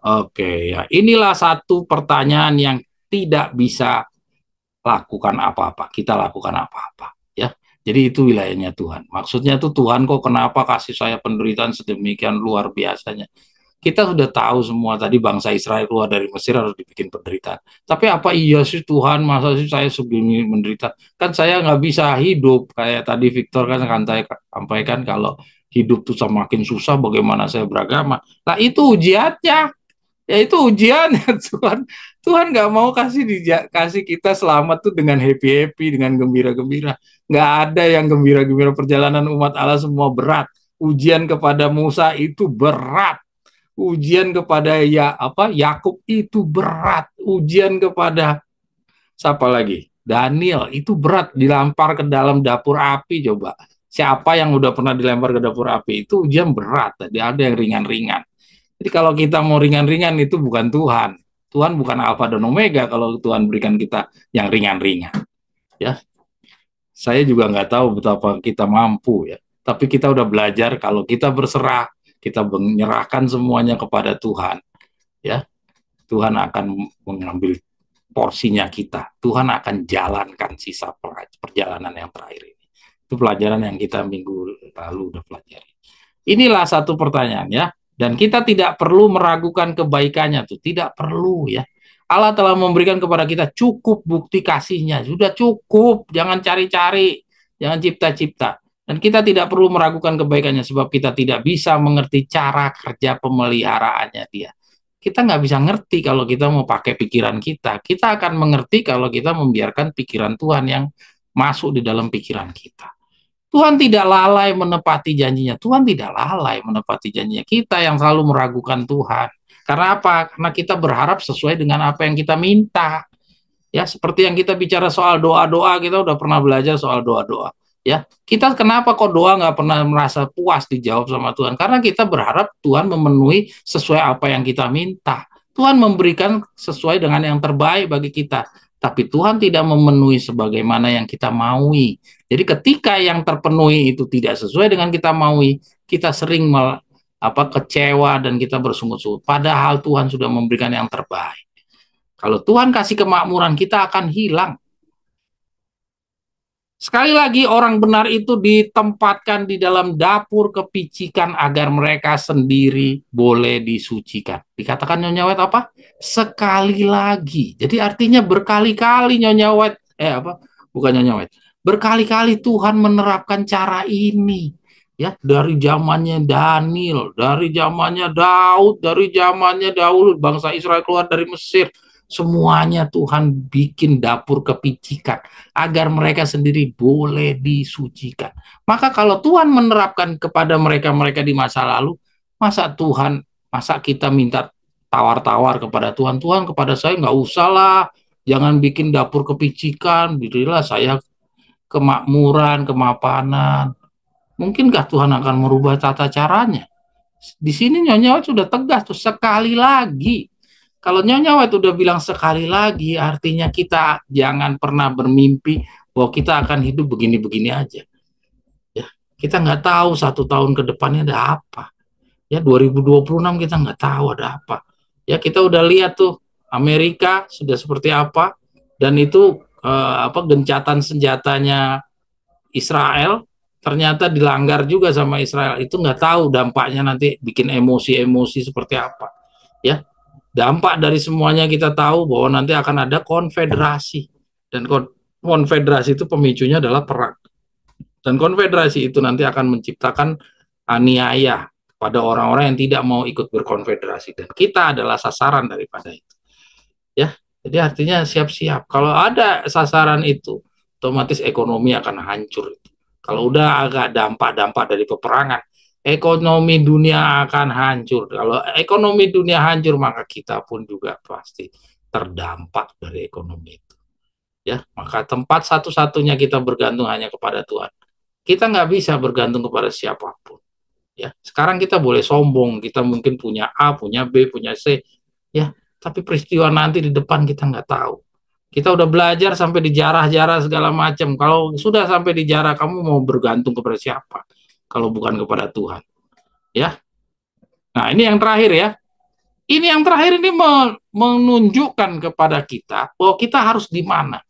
S2: Oke, ya inilah satu pertanyaan yang tidak bisa lakukan apa-apa. Kita lakukan apa-apa, ya. Jadi itu wilayahnya Tuhan. Maksudnya tuh Tuhan kok kenapa kasih saya penderitaan sedemikian luar biasanya? Kita sudah tahu semua tadi bangsa Israel keluar dari Mesir harus dibikin penderitaan. Tapi apa iya sih Tuhan, masa sih saya segini menderita? Kan saya nggak bisa hidup. Kayak tadi Victor kan saya sampaikan kalau hidup tuh semakin susah bagaimana saya beragama. Nah itu ujiannya. Ya itu ujian ya Tuhan. Tuhan nggak mau kasih kita selamat tuh dengan happy happy, dengan gembira gembira. Nggak ada yang gembira gembira. Perjalanan umat Allah semua berat. Ujian kepada Musa itu berat. Ujian kepada Yakub itu berat. Ujian kepada siapa lagi? Daniel itu berat, dilempar ke dalam dapur api. Coba siapa yang udah pernah dilempar ke dapur api? Itu ujian berat. Tadi ada yang ringan-ringan. Jadi kalau kita mau ringan-ringan itu bukan Tuhan. Tuhan bukan Alfa dan Omega kalau Tuhan berikan kita yang ringan-ringan. Ya, saya juga nggak tahu betapa kita mampu ya. Tapi kita udah belajar kalau kita berserah, kita menyerahkan semuanya kepada Tuhan. Ya, Tuhan akan mengambil porsinya kita. Tuhan akan jalankan sisa perjalanan yang terakhir ini. Itu pelajaran yang kita minggu lalu udah pelajari. Inilah satu pertanyaan ya. Dan kita tidak perlu meragukan kebaikannya tuh, tidak perlu ya. Allah telah memberikan kepada kita cukup bukti kasihnya, sudah cukup, jangan cari-cari, jangan cipta-cipta. Dan kita tidak perlu meragukan kebaikannya sebab kita tidak bisa mengerti cara kerja pemeliharaannya dia. Kita nggak bisa ngerti kalau kita mau pakai pikiran kita. Kita akan mengerti kalau kita membiarkan pikiran Tuhan yang masuk di dalam pikiran kita. Tuhan tidak lalai menepati janjinya. Tuhan tidak lalai menepati janjinya. Kita yang selalu meragukan Tuhan. Karena apa? Karena kita berharap sesuai dengan apa yang kita minta. Ya, seperti yang kita bicara soal doa-doa, kita udah pernah belajar soal doa-doa. Ya, kita kenapa kok doa nggak pernah merasa puas dijawab sama Tuhan? Karena kita berharap Tuhan memenuhi sesuai apa yang kita minta. Tuhan memberikan sesuai dengan yang terbaik bagi kita. Tapi Tuhan tidak memenuhi sebagaimana yang kita maui. Jadi ketika yang terpenuhi itu tidak sesuai dengan kita maui, kita sering kecewa dan kita bersungut-sungut. Padahal Tuhan sudah memberikan yang terbaik. Kalau Tuhan kasih kemakmuran, kita akan hilang. Sekali lagi, orang benar itu ditempatkan di dalam dapur kepicikan agar mereka sendiri boleh disucikan. Dikatakan Nyonya White apa? Sekali lagi. Jadi artinya berkali-kali Nyonya White, bukan Nyonya White. Berkali-kali Tuhan menerapkan cara ini. Ya, dari zamannya Daniel, dari zamannya Daud, dari zamannya Daud, bangsa Israel keluar dari Mesir. Semuanya Tuhan bikin dapur kepicikan agar mereka sendiri boleh disucikan. Maka kalau Tuhan menerapkan kepada mereka-mereka di masa lalu, masa kita minta tawar-tawar kepada Tuhan, Tuhan kepada saya nggak usah lah, jangan bikin dapur kepicikan, berilah saya kemakmuran, kemapanan. Mungkinkah Tuhan akan merubah tata caranya? Di sini Nyonya sudah tegas tuh sekali lagi. Kalau Nyonya White udah bilang sekali lagi, artinya kita jangan pernah bermimpi bahwa kita akan hidup begini-begini aja. Ya, kita nggak tahu 1 tahun ke depannya ada apa. Ya, 2026 kita nggak tahu ada apa. Ya, kita udah lihat tuh Amerika sudah seperti apa, dan itu gencatan senjatanya Israel ternyata dilanggar juga sama Israel. Itu nggak tahu dampaknya nanti bikin emosi-emosi seperti apa. Ya, dampak dari semuanya kita tahu bahwa nanti akan ada konfederasi, dan konfederasi itu pemicunya adalah perang, dan konfederasi itu nanti akan menciptakan aniaya pada orang-orang yang tidak mau ikut berkonfederasi, dan kita adalah sasaran daripada itu. Ya, jadi artinya siap-siap. Kalau ada sasaran itu, otomatis ekonomi akan hancur. Kalau udah agak dampak-dampak dari peperangan, ekonomi dunia akan hancur. Kalau ekonomi dunia hancur, maka kita pun juga pasti terdampak dari ekonomi itu. Ya, maka tempat satu-satunya kita bergantung hanya kepada Tuhan. Kita nggak bisa bergantung kepada siapapun. Ya, sekarang kita boleh sombong, kita mungkin punya A, punya B, punya C, ya, tapi peristiwa nanti di depan kita nggak tahu. Kita udah belajar sampai dijarah-jarah segala macam. Kalau sudah sampai dijarah, kamu mau bergantung kepada siapa? Kalau bukan kepada Tuhan, ya. Nah, ini yang terakhir ya. Ini yang terakhir ini menunjukkan kepada kita bahwa kita harus di mana.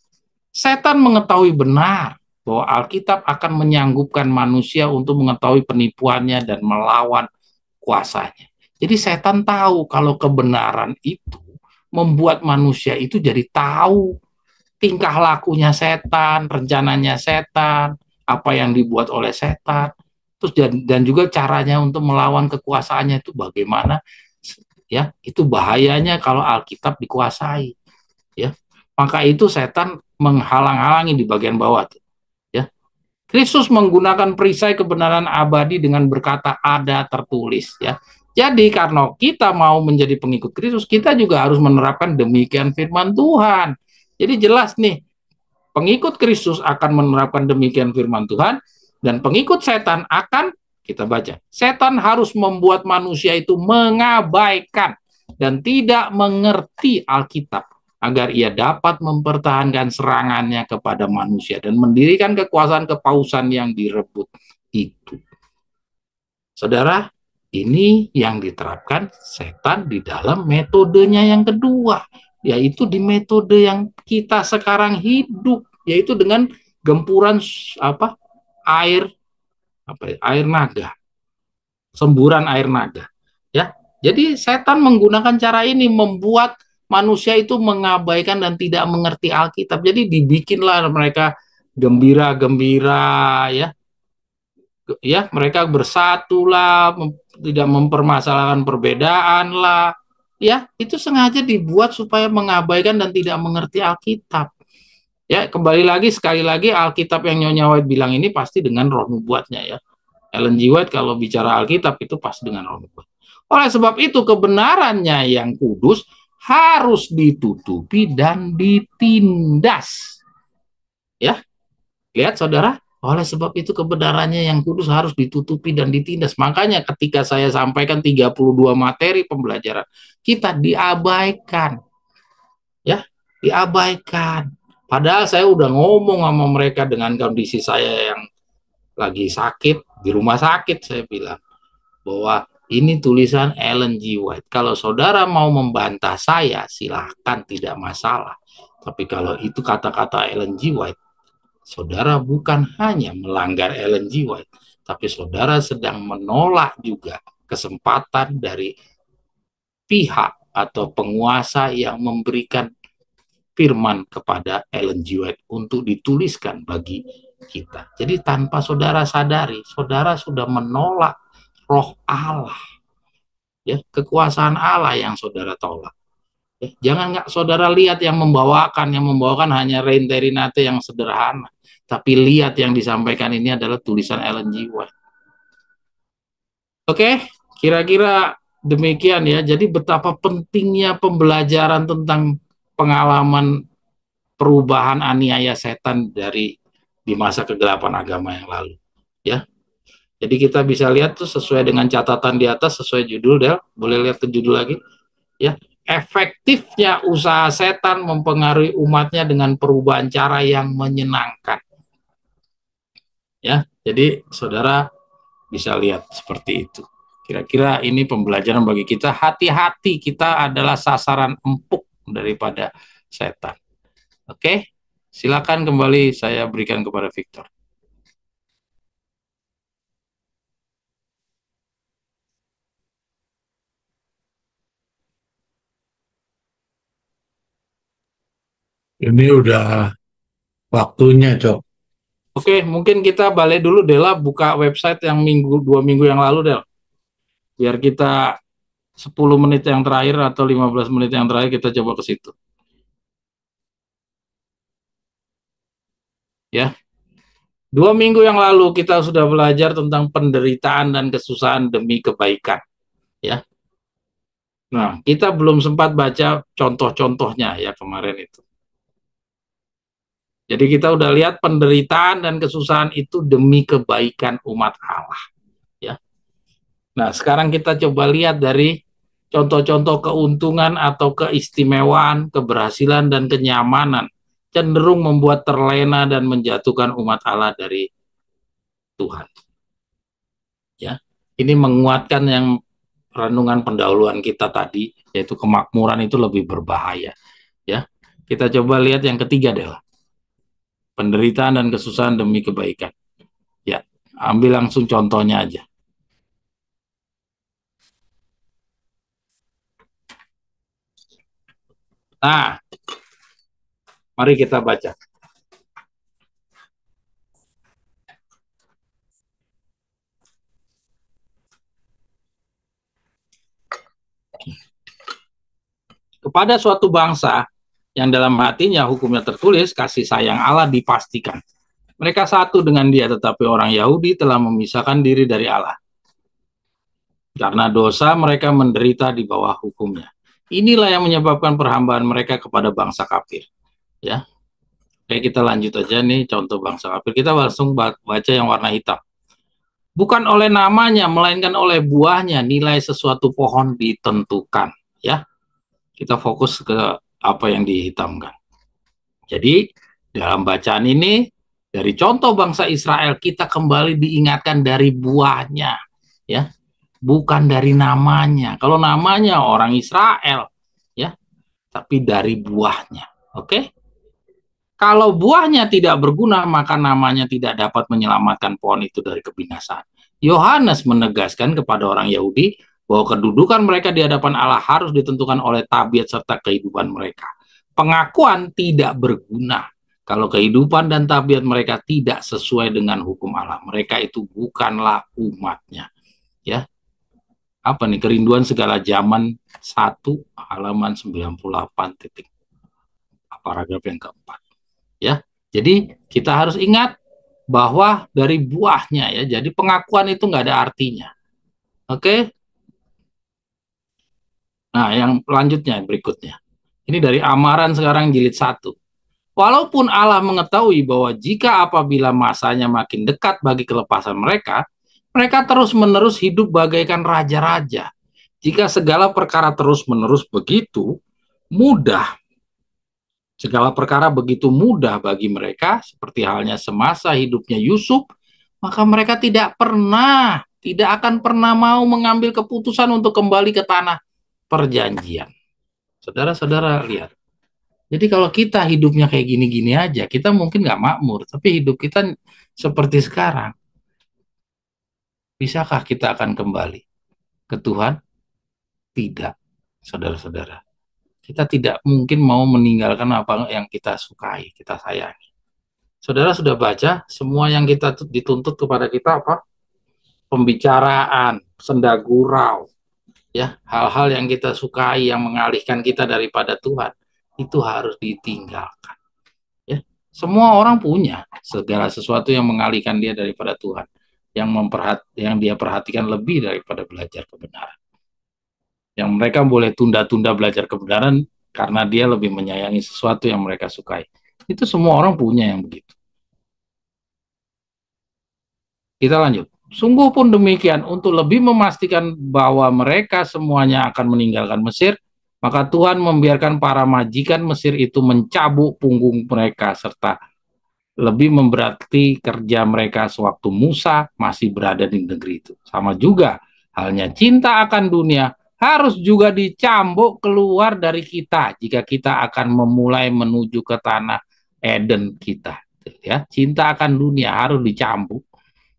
S2: Setan mengetahui benar bahwa Alkitab akan menyanggupkan manusia untuk mengetahui penipuannya dan melawan kuasanya. Jadi setan tahu kalau kebenaran itu membuat manusia itu jadi tahu tingkah lakunya setan, rencananya setan, apa yang dibuat oleh setan, terus dan juga caranya untuk melawan kekuasaannya itu bagaimana. Ya, itu bahayanya kalau Alkitab dikuasai. Ya, maka itu setan menghalang-halangi di bagian bawah tuh. Ya, Kristus menggunakan perisai kebenaran abadi dengan berkata ada tertulis. Ya, jadi karena kita mau menjadi pengikut Kristus, kita juga harus menerapkan demikian firman Tuhan. Jadi jelas nih, pengikut Kristus akan menerapkan demikian firman Tuhan, dan pengikut setan akan, kita baca, setan harus membuat manusia itu mengabaikan dan tidak mengerti Alkitab, agar ia dapat mempertahankan serangannya kepada manusia dan mendirikan kekuasaan kepausan yang direbut itu. Saudara, ini yang diterapkan setan di dalam metodenya yang kedua, yaitu di metode yang kita sekarang hidup, yaitu dengan gempuran air air naga, semburan air naga. Ya, jadi setan menggunakan cara ini membuat manusia itu mengabaikan dan tidak mengerti Alkitab. Jadi dibikinlah mereka gembira-gembira, ya mereka bersatulah, tidak mempermasalahkan perbedaan lah. Ya, itu sengaja dibuat supaya mengabaikan dan tidak mengerti Alkitab. Ya, kembali lagi sekali lagi, Alkitab yang Nyonya White bilang ini pasti dengan roh nubuatnya ya. Ellen G. White kalau bicara Alkitab itu pasti dengan roh nubuat. Oleh sebab itu kebenarannya yang kudus harus ditutupi dan ditindas. Ya, lihat saudara, oleh sebab itu kebenarannya yang kudus harus ditutupi dan ditindas. Makanya ketika saya sampaikan 32 materi pembelajaran, kita diabaikan. Ya, diabaikan. Padahal saya udah ngomong sama mereka dengan kondisi saya yang lagi sakit, di rumah sakit, saya bilang bahwa ini tulisan Ellen G. White. Kalau saudara mau membantah saya, silahkan, tidak masalah. Tapi kalau itu kata-kata Ellen G. White, saudara bukan hanya melanggar Ellen G. White, tapi saudara sedang menolak juga kesempatan dari pihak atau penguasa yang memberikan firman kepada Ellen G. White untuk dituliskan bagi kita. Jadi tanpa saudara sadari, saudara sudah menolak roh Allah, ya, kekuasaan Allah yang saudara tolak. Ya, jangan nggak saudara lihat yang membawakan hanya Reinterinate yang sederhana, tapi lihat yang disampaikan ini adalah tulisan Ellen G. White. Oke, kira-kira demikian ya. Jadi betapa pentingnya pembelajaran tentang pengalaman perubahan aniaya setan di masa kegelapan agama yang lalu. Ya, jadi kita bisa lihat tuh sesuai dengan catatan di atas, sesuai judul, Del. Boleh lihat ke judul lagi. Ya, efektifnya usaha setan mempengaruhi umatnya dengan perubahan cara yang menyenangkan. Ya, jadi saudara bisa lihat seperti itu. Kira-kira ini pembelajaran bagi kita. Hati-hati, kita adalah sasaran empuk daripada setan. Oke, silakan kembali saya berikan kepada Victor.
S1: Ini udah waktunya, Cok.
S2: Oke, mungkin kita balik dulu, Dela, buka website yang 2 minggu yang lalu, Del. Biar kita 10 menit yang terakhir atau 15 menit yang terakhir kita coba ke situ. Ya. 2 minggu yang lalu kita sudah belajar tentang penderitaan dan kesusahan demi kebaikan. Ya. Nah, kita belum sempat baca contoh-contohnya ya kemarin itu. Jadi kita udah lihat penderitaan dan kesusahan itu demi kebaikan umat Allah. Ya. Nah, sekarang kita coba lihat dari contoh-contoh keuntungan atau keistimewaan, keberhasilan dan kenyamanan cenderung membuat terlena dan menjatuhkan umat Allah dari Tuhan. Ya. Ini menguatkan yang renungan pendahuluan kita tadi, yaitu kemakmuran itu lebih berbahaya. Ya. Kita coba lihat yang ketiga deh. Penderitaan dan kesusahan demi kebaikan. Ya, ambil langsung contohnya aja. Nah, mari kita baca. Kepada suatu bangsa yang dalam hatinya hukumnya tertulis, kasih sayang Allah dipastikan. Mereka satu dengan dia, tetapi orang Yahudi telah memisahkan diri dari Allah. Karena dosa mereka menderita di bawah hukumnya. Inilah yang menyebabkan perhambaan mereka kepada bangsa kafir. Ya, oke, kita lanjut aja nih contoh bangsa kafir. Kita langsung baca yang warna hitam. Bukan oleh namanya, melainkan oleh buahnya nilai sesuatu pohon ditentukan. Ya, kita fokus ke apa yang dihitamkan. Jadi dalam bacaan ini dari contoh bangsa Israel kita kembali diingatkan dari buahnya, ya, bukan dari namanya. Kalau namanya orang Israel, ya, tapi dari buahnya. Oke? Kalau buahnya tidak berguna, maka namanya tidak dapat menyelamatkan pohon itu dari kebinasaan. Yohanes menegaskan kepada orang Yahudi bahwa kedudukan mereka di hadapan Allah harus ditentukan oleh tabiat serta kehidupan mereka. Pengakuan tidak berguna kalau kehidupan dan tabiat mereka tidak sesuai dengan hukum Allah. Mereka itu bukanlah umatnya. Ya, apa nih, Kerinduan Segala Zaman 1 halaman 98 titik paragraf yang keempat. Ya, jadi kita harus ingat bahwa dari buahnya ya, jadi pengakuan itu nggak ada artinya. Oke. Nah, yang selanjutnya berikutnya. Ini dari Amaran sekarang jilid 1. Walaupun Allah mengetahui bahwa jika apabila masanya makin dekat bagi kelepasan mereka, mereka terus-menerus hidup bagaikan raja-raja. Jika segala perkara terus-menerus begitu mudah, segala perkara begitu mudah bagi mereka, seperti halnya semasa hidupnya Yusuf, maka mereka tidak akan pernah mau mengambil keputusan untuk kembali ke tanah perjanjian. Saudara-saudara lihat. Jadi kalau kita hidupnya kayak gini-gini aja, kita mungkin nggak makmur, tapi hidup kita seperti sekarang. Bisakah kita akan kembali ke Tuhan? Tidak, saudara-saudara. Kita tidak mungkin mau meninggalkan apa yang kita sukai, kita sayangi. Saudara sudah baca semua yang kita dituntut kepada kita apa? Pembicaraan, senda gurau, ya, hal-hal yang kita sukai yang mengalihkan kita daripada Tuhan, itu harus ditinggalkan. Ya, semua orang punya segala sesuatu yang mengalihkan dia daripada Tuhan, yang dia perhatikan lebih daripada belajar kebenaran. Yang mereka boleh tunda-tunda belajar kebenaran karena dia lebih menyayangi sesuatu yang mereka sukai. Itu semua orang punya yang begitu. Kita lanjut. Sungguh pun demikian, untuk lebih memastikan bahwa mereka semuanya akan meninggalkan Mesir, Maka Tuhan membiarkan para majikan Mesir itu mencabuk punggung mereka, serta lebih memberati kerja mereka sewaktu Musa masih berada di negeri itu. Sama juga halnya cinta akan dunia harus juga dicambuk keluar dari kita jika kita akan memulai menuju ke tanah Eden kita. Ya, cinta akan dunia harus dicambuk.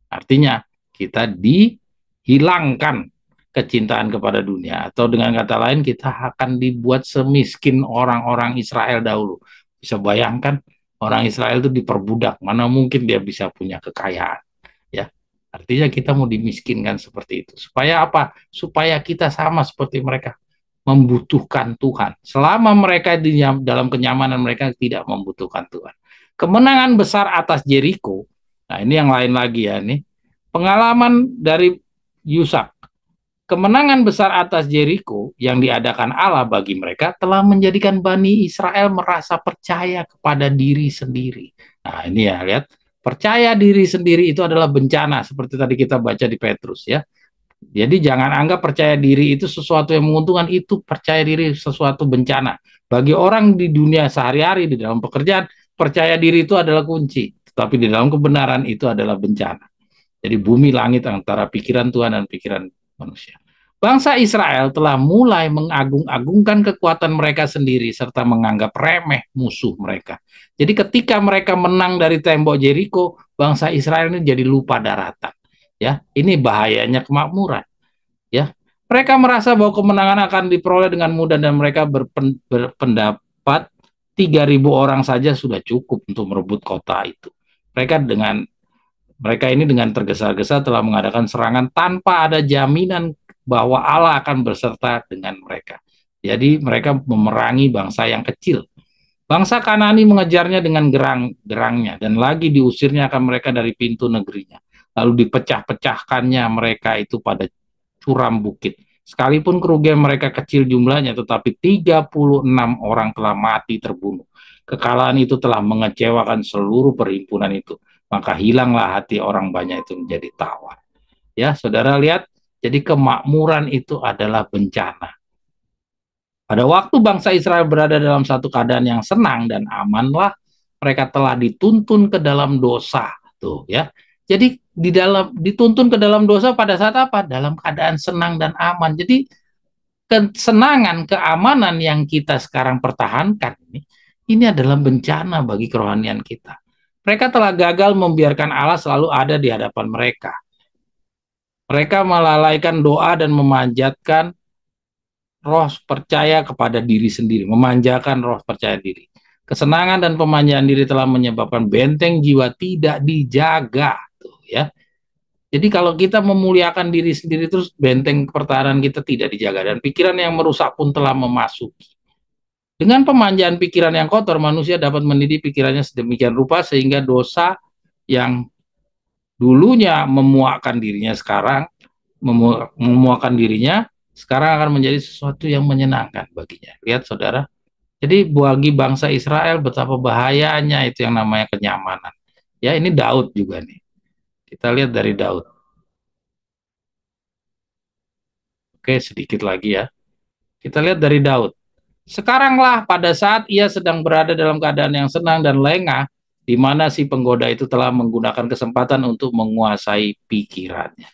S2: Artinya kita dihilangkan kecintaan kepada dunia, atau dengan kata lain kita akan dibuat semiskin orang-orang Israel dahulu. Bisa bayangkan, orang Israel itu diperbudak, mana mungkin dia bisa punya kekayaan, ya. Artinya kita mau dimiskinkan seperti itu. Supaya apa? Supaya kita sama seperti mereka, membutuhkan Tuhan. Selama mereka di dalam kenyamanan, mereka tidak membutuhkan Tuhan. Kemenangan besar atas Jericho, nah ini yang lain lagi ya, nih pengalaman dari Yusak. Kemenangan besar atas Jericho yang diadakan Allah bagi mereka telah menjadikan Bani Israel merasa percaya kepada diri sendiri. Nah ini ya, lihat, percaya diri sendiri itu adalah bencana, seperti tadi kita baca di Petrus ya. Jadi jangan anggap percaya diri itu sesuatu yang menguntungkan, itu percaya diri sesuatu bencana. Bagi orang di dunia sehari-hari, di dalam pekerjaan, percaya diri itu adalah kunci. Tapi di dalam kebenaran itu adalah bencana. Jadi bumi langit antara pikiran Tuhan dan pikiran manusia. Bangsa Israel telah mulai mengagung-agungkan kekuatan mereka sendiri serta menganggap remeh musuh mereka. Jadi ketika mereka menang dari tembok Jericho, bangsa Israel ini jadi lupa daratan. Ya, ini bahayanya kemakmuran. Ya, mereka merasa bahwa kemenangan akan diperoleh dengan mudah dan mereka berpendapat 3.000 orang saja sudah cukup untuk merebut kota itu. Mereka ini dengan tergesa-gesa telah mengadakan serangan tanpa ada jaminan bahwa Allah akan berserta dengan mereka. Jadi mereka memerangi bangsa yang kecil. Bangsa Kanani mengejarnya dengan gerang-gerangnya dan lagi diusirnya akan mereka dari pintu negerinya. Lalu dipecah-pecahkannya mereka itu pada curam bukit. Sekalipun kerugian mereka kecil jumlahnya, tetapi 36 orang telah mati terbunuh. Kekalahan itu telah mengecewakan seluruh perhimpunan itu. Maka hilanglah hati orang banyak itu menjadi tawar. Ya, saudara lihat, jadi kemakmuran itu adalah bencana. Pada waktu bangsa Israel berada dalam satu keadaan yang senang dan amanlah, mereka telah dituntun ke dalam dosa. Tuh ya. Jadi dituntun ke dalam dosa pada saat apa? Dalam keadaan senang dan aman. Jadi kesenangan, keamanan yang kita sekarang pertahankan ini adalah bencana bagi kerohanian kita. Mereka telah gagal membiarkan Allah selalu ada di hadapan mereka. Mereka melalaikan doa dan memanjatkan roh percaya kepada diri sendiri, memanjakan roh percaya diri. Kesenangan dan pemanjaan diri telah menyebabkan benteng jiwa tidak dijaga, tuh ya. Jadi kalau kita memuliakan diri sendiri terus, benteng pertahanan kita tidak dijaga dan pikiran yang merusak pun telah memasuki. Dengan pemanjaan pikiran yang kotor, manusia dapat mendidik pikirannya sedemikian rupa sehingga dosa yang dulunya memuakkan dirinya sekarang akan menjadi sesuatu yang menyenangkan baginya. Lihat saudara, jadi bagi bangsa Israel betapa bahayanya itu yang namanya kenyamanan. Ya, ini Daud juga nih. Kita lihat dari Daud. Oke, sedikit lagi ya. Kita lihat dari Daud. Sekaranglah pada saat ia sedang berada dalam keadaan yang senang dan lengah, di mana si penggoda itu telah menggunakan kesempatan untuk menguasai pikirannya.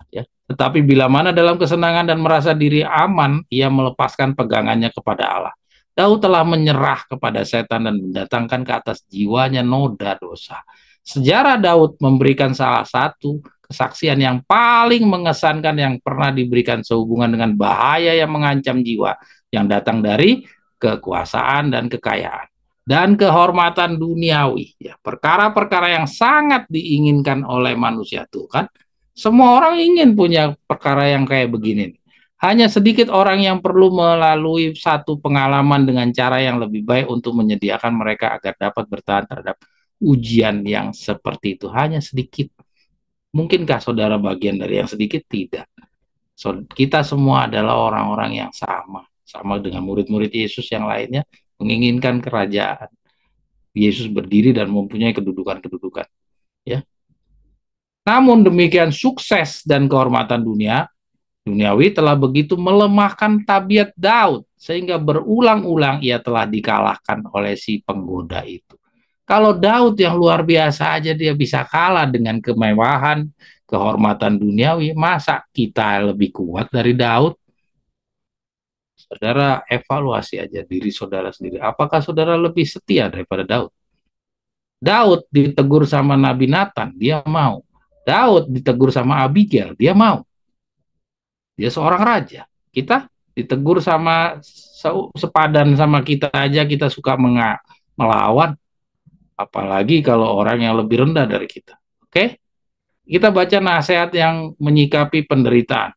S2: Ya. Tetapi bila mana dalam kesenangan dan merasa diri aman, ia melepaskan pegangannya kepada Allah. Daud telah menyerah kepada setan dan mendatangkan ke atas jiwanya noda dosa. Sejarah Daud memberikan salah satu kesaksian yang paling mengesankan yang pernah diberikan sehubungan dengan bahaya yang mengancam jiwa, yang datang dari kekuasaan dan kekayaan dan kehormatan duniawi, ya, perkara-perkara yang sangat diinginkan oleh manusia tuh kan. Semua orang ingin punya perkara yang kayak begini. Hanya sedikit orang yang perlu melalui satu pengalaman dengan cara yang lebih baik untuk menyediakan mereka agar dapat bertahan terhadap ujian yang seperti itu. Hanya sedikit. Mungkinkah saudara bagian dari yang sedikit? Tidak. So, kita semua adalah orang-orang yang sama dengan murid-murid Yesus yang lainnya, menginginkan kerajaan Yesus berdiri dan mempunyai kedudukan-kedudukan. Ya. Namun demikian sukses dan kehormatan dunia duniawi telah begitu melemahkan tabiat Daud, sehingga berulang-ulang ia telah dikalahkan oleh si penggoda itu. Kalau Daud yang luar biasa aja dia bisa kalah dengan kemewahan, kehormatan duniawi, masa kita lebih kuat dari Daud? Saudara evaluasi aja diri saudara sendiri. Apakah saudara lebih setia daripada Daud? Daud ditegur sama Nabi Nathan, dia mau. Daud ditegur sama Abigail, dia mau. Dia seorang raja. Kita ditegur sama sepadan sama kita aja, kita suka melawan. Apalagi kalau orang yang lebih rendah dari kita. Oke? Kita baca nasihat yang menyikapi penderitaan.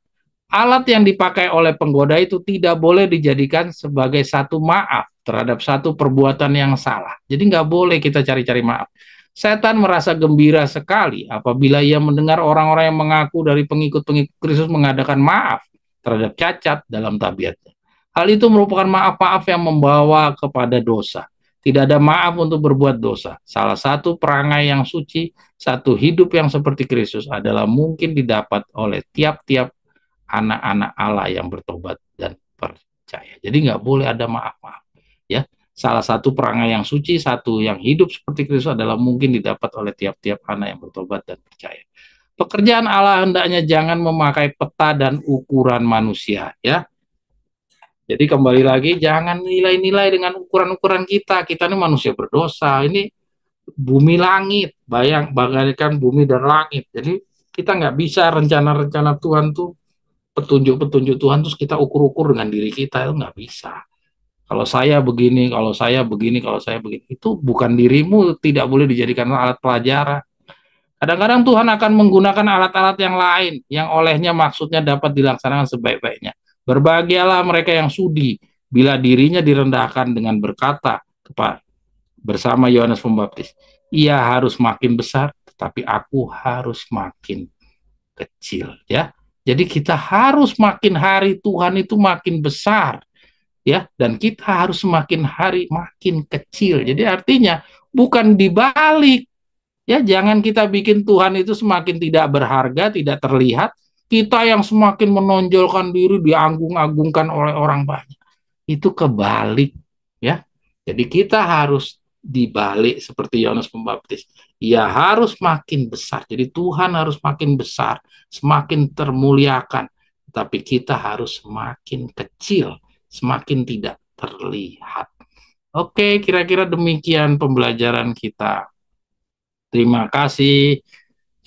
S2: Alat yang dipakai oleh penggoda itu tidak boleh dijadikan sebagai satu maaf terhadap satu perbuatan yang salah. Jadi nggak boleh kita cari-cari maaf. Setan merasa gembira sekali apabila ia mendengar orang-orang yang mengaku dari pengikut-pengikut Kristus mengadakan maaf terhadap cacat dalam tabiatnya. Hal itu merupakan maaf-maaf yang membawa kepada dosa. Tidak ada maaf untuk berbuat dosa. Salah satu perangai yang suci, satu hidup yang seperti Kristus adalah mungkin didapat oleh tiap-tiap anak-anak Allah yang bertobat dan percaya. Jadi nggak boleh ada maaf-maaf. Ya, salah satu perangai yang suci, satu yang hidup seperti Kristus adalah mungkin didapat oleh tiap-tiap anak yang bertobat dan percaya. Pekerjaan Allah hendaknya jangan memakai peta dan ukuran manusia. Ya, jadi kembali lagi jangan nilai-nilai dengan ukuran-ukuran kita. Kita ini manusia berdosa. Ini bumi langit, bagaikan bumi dan langit. Jadi kita nggak bisa rencana-rencana Tuhan tuh, petunjuk-petunjuk Tuhan terus kita ukur-ukur dengan diri kita, itu nggak bisa. Kalau saya begini, kalau saya begini, kalau saya begini, itu bukan dirimu, tidak boleh dijadikan alat pelajaran. Kadang-kadang Tuhan akan menggunakan alat-alat yang lain, yang olehnya maksudnya dapat dilaksanakan sebaik-baiknya. Berbahagialah mereka yang sudi, bila dirinya direndahkan dengan berkata bersama Yohanes Pembaptis, ia harus makin besar, tetapi aku harus makin kecil. Ya, jadi kita harus makin hari Tuhan itu makin besar, ya, dan kita harus semakin hari makin kecil. Jadi artinya bukan dibalik. Ya, jangan kita bikin Tuhan itu semakin tidak berharga, tidak terlihat. Kita yang semakin menonjolkan diri, diagung-agungkan oleh orang banyak. Itu kebalik, ya. Jadi kita harus dibalik seperti Yohanes Pembaptis. Ia harus makin besar. Jadi Tuhan harus makin besar, semakin termuliakan. Tapi kita harus semakin kecil, semakin tidak terlihat. Oke, kira-kira demikian pembelajaran kita. Terima kasih.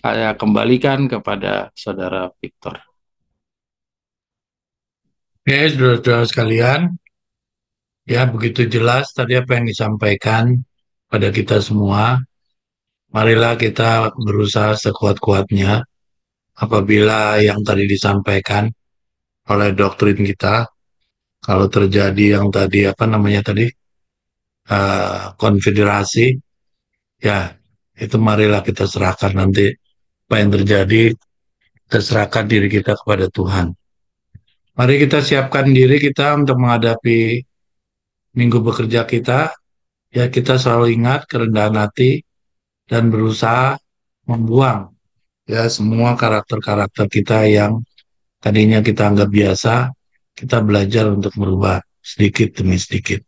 S2: Saya kembalikan kepada Saudara Victor.
S1: Oke, saudara-saudara sekalian, ya begitu jelas tadi apa yang disampaikan pada kita semua. Marilah kita berusaha sekuat-kuatnya apabila yang tadi disampaikan oleh doktrin kita, kalau terjadi yang tadi apa namanya tadi konfederasi, ya itu marilah kita serahkan nanti apa yang terjadi, kita serahkan diri kita kepada Tuhan. Mari kita siapkan diri kita untuk menghadapi minggu bekerja kita. Ya, kita selalu ingat kerendahan hati dan berusaha membuang ya semua karakter-karakter kita yang tadinya kita anggap biasa. Kita belajar untuk merubah sedikit demi sedikit.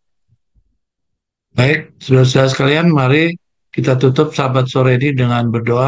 S1: Baik, saudara-saudara sekalian, mari kita tutup sahabat sore ini dengan berdoa.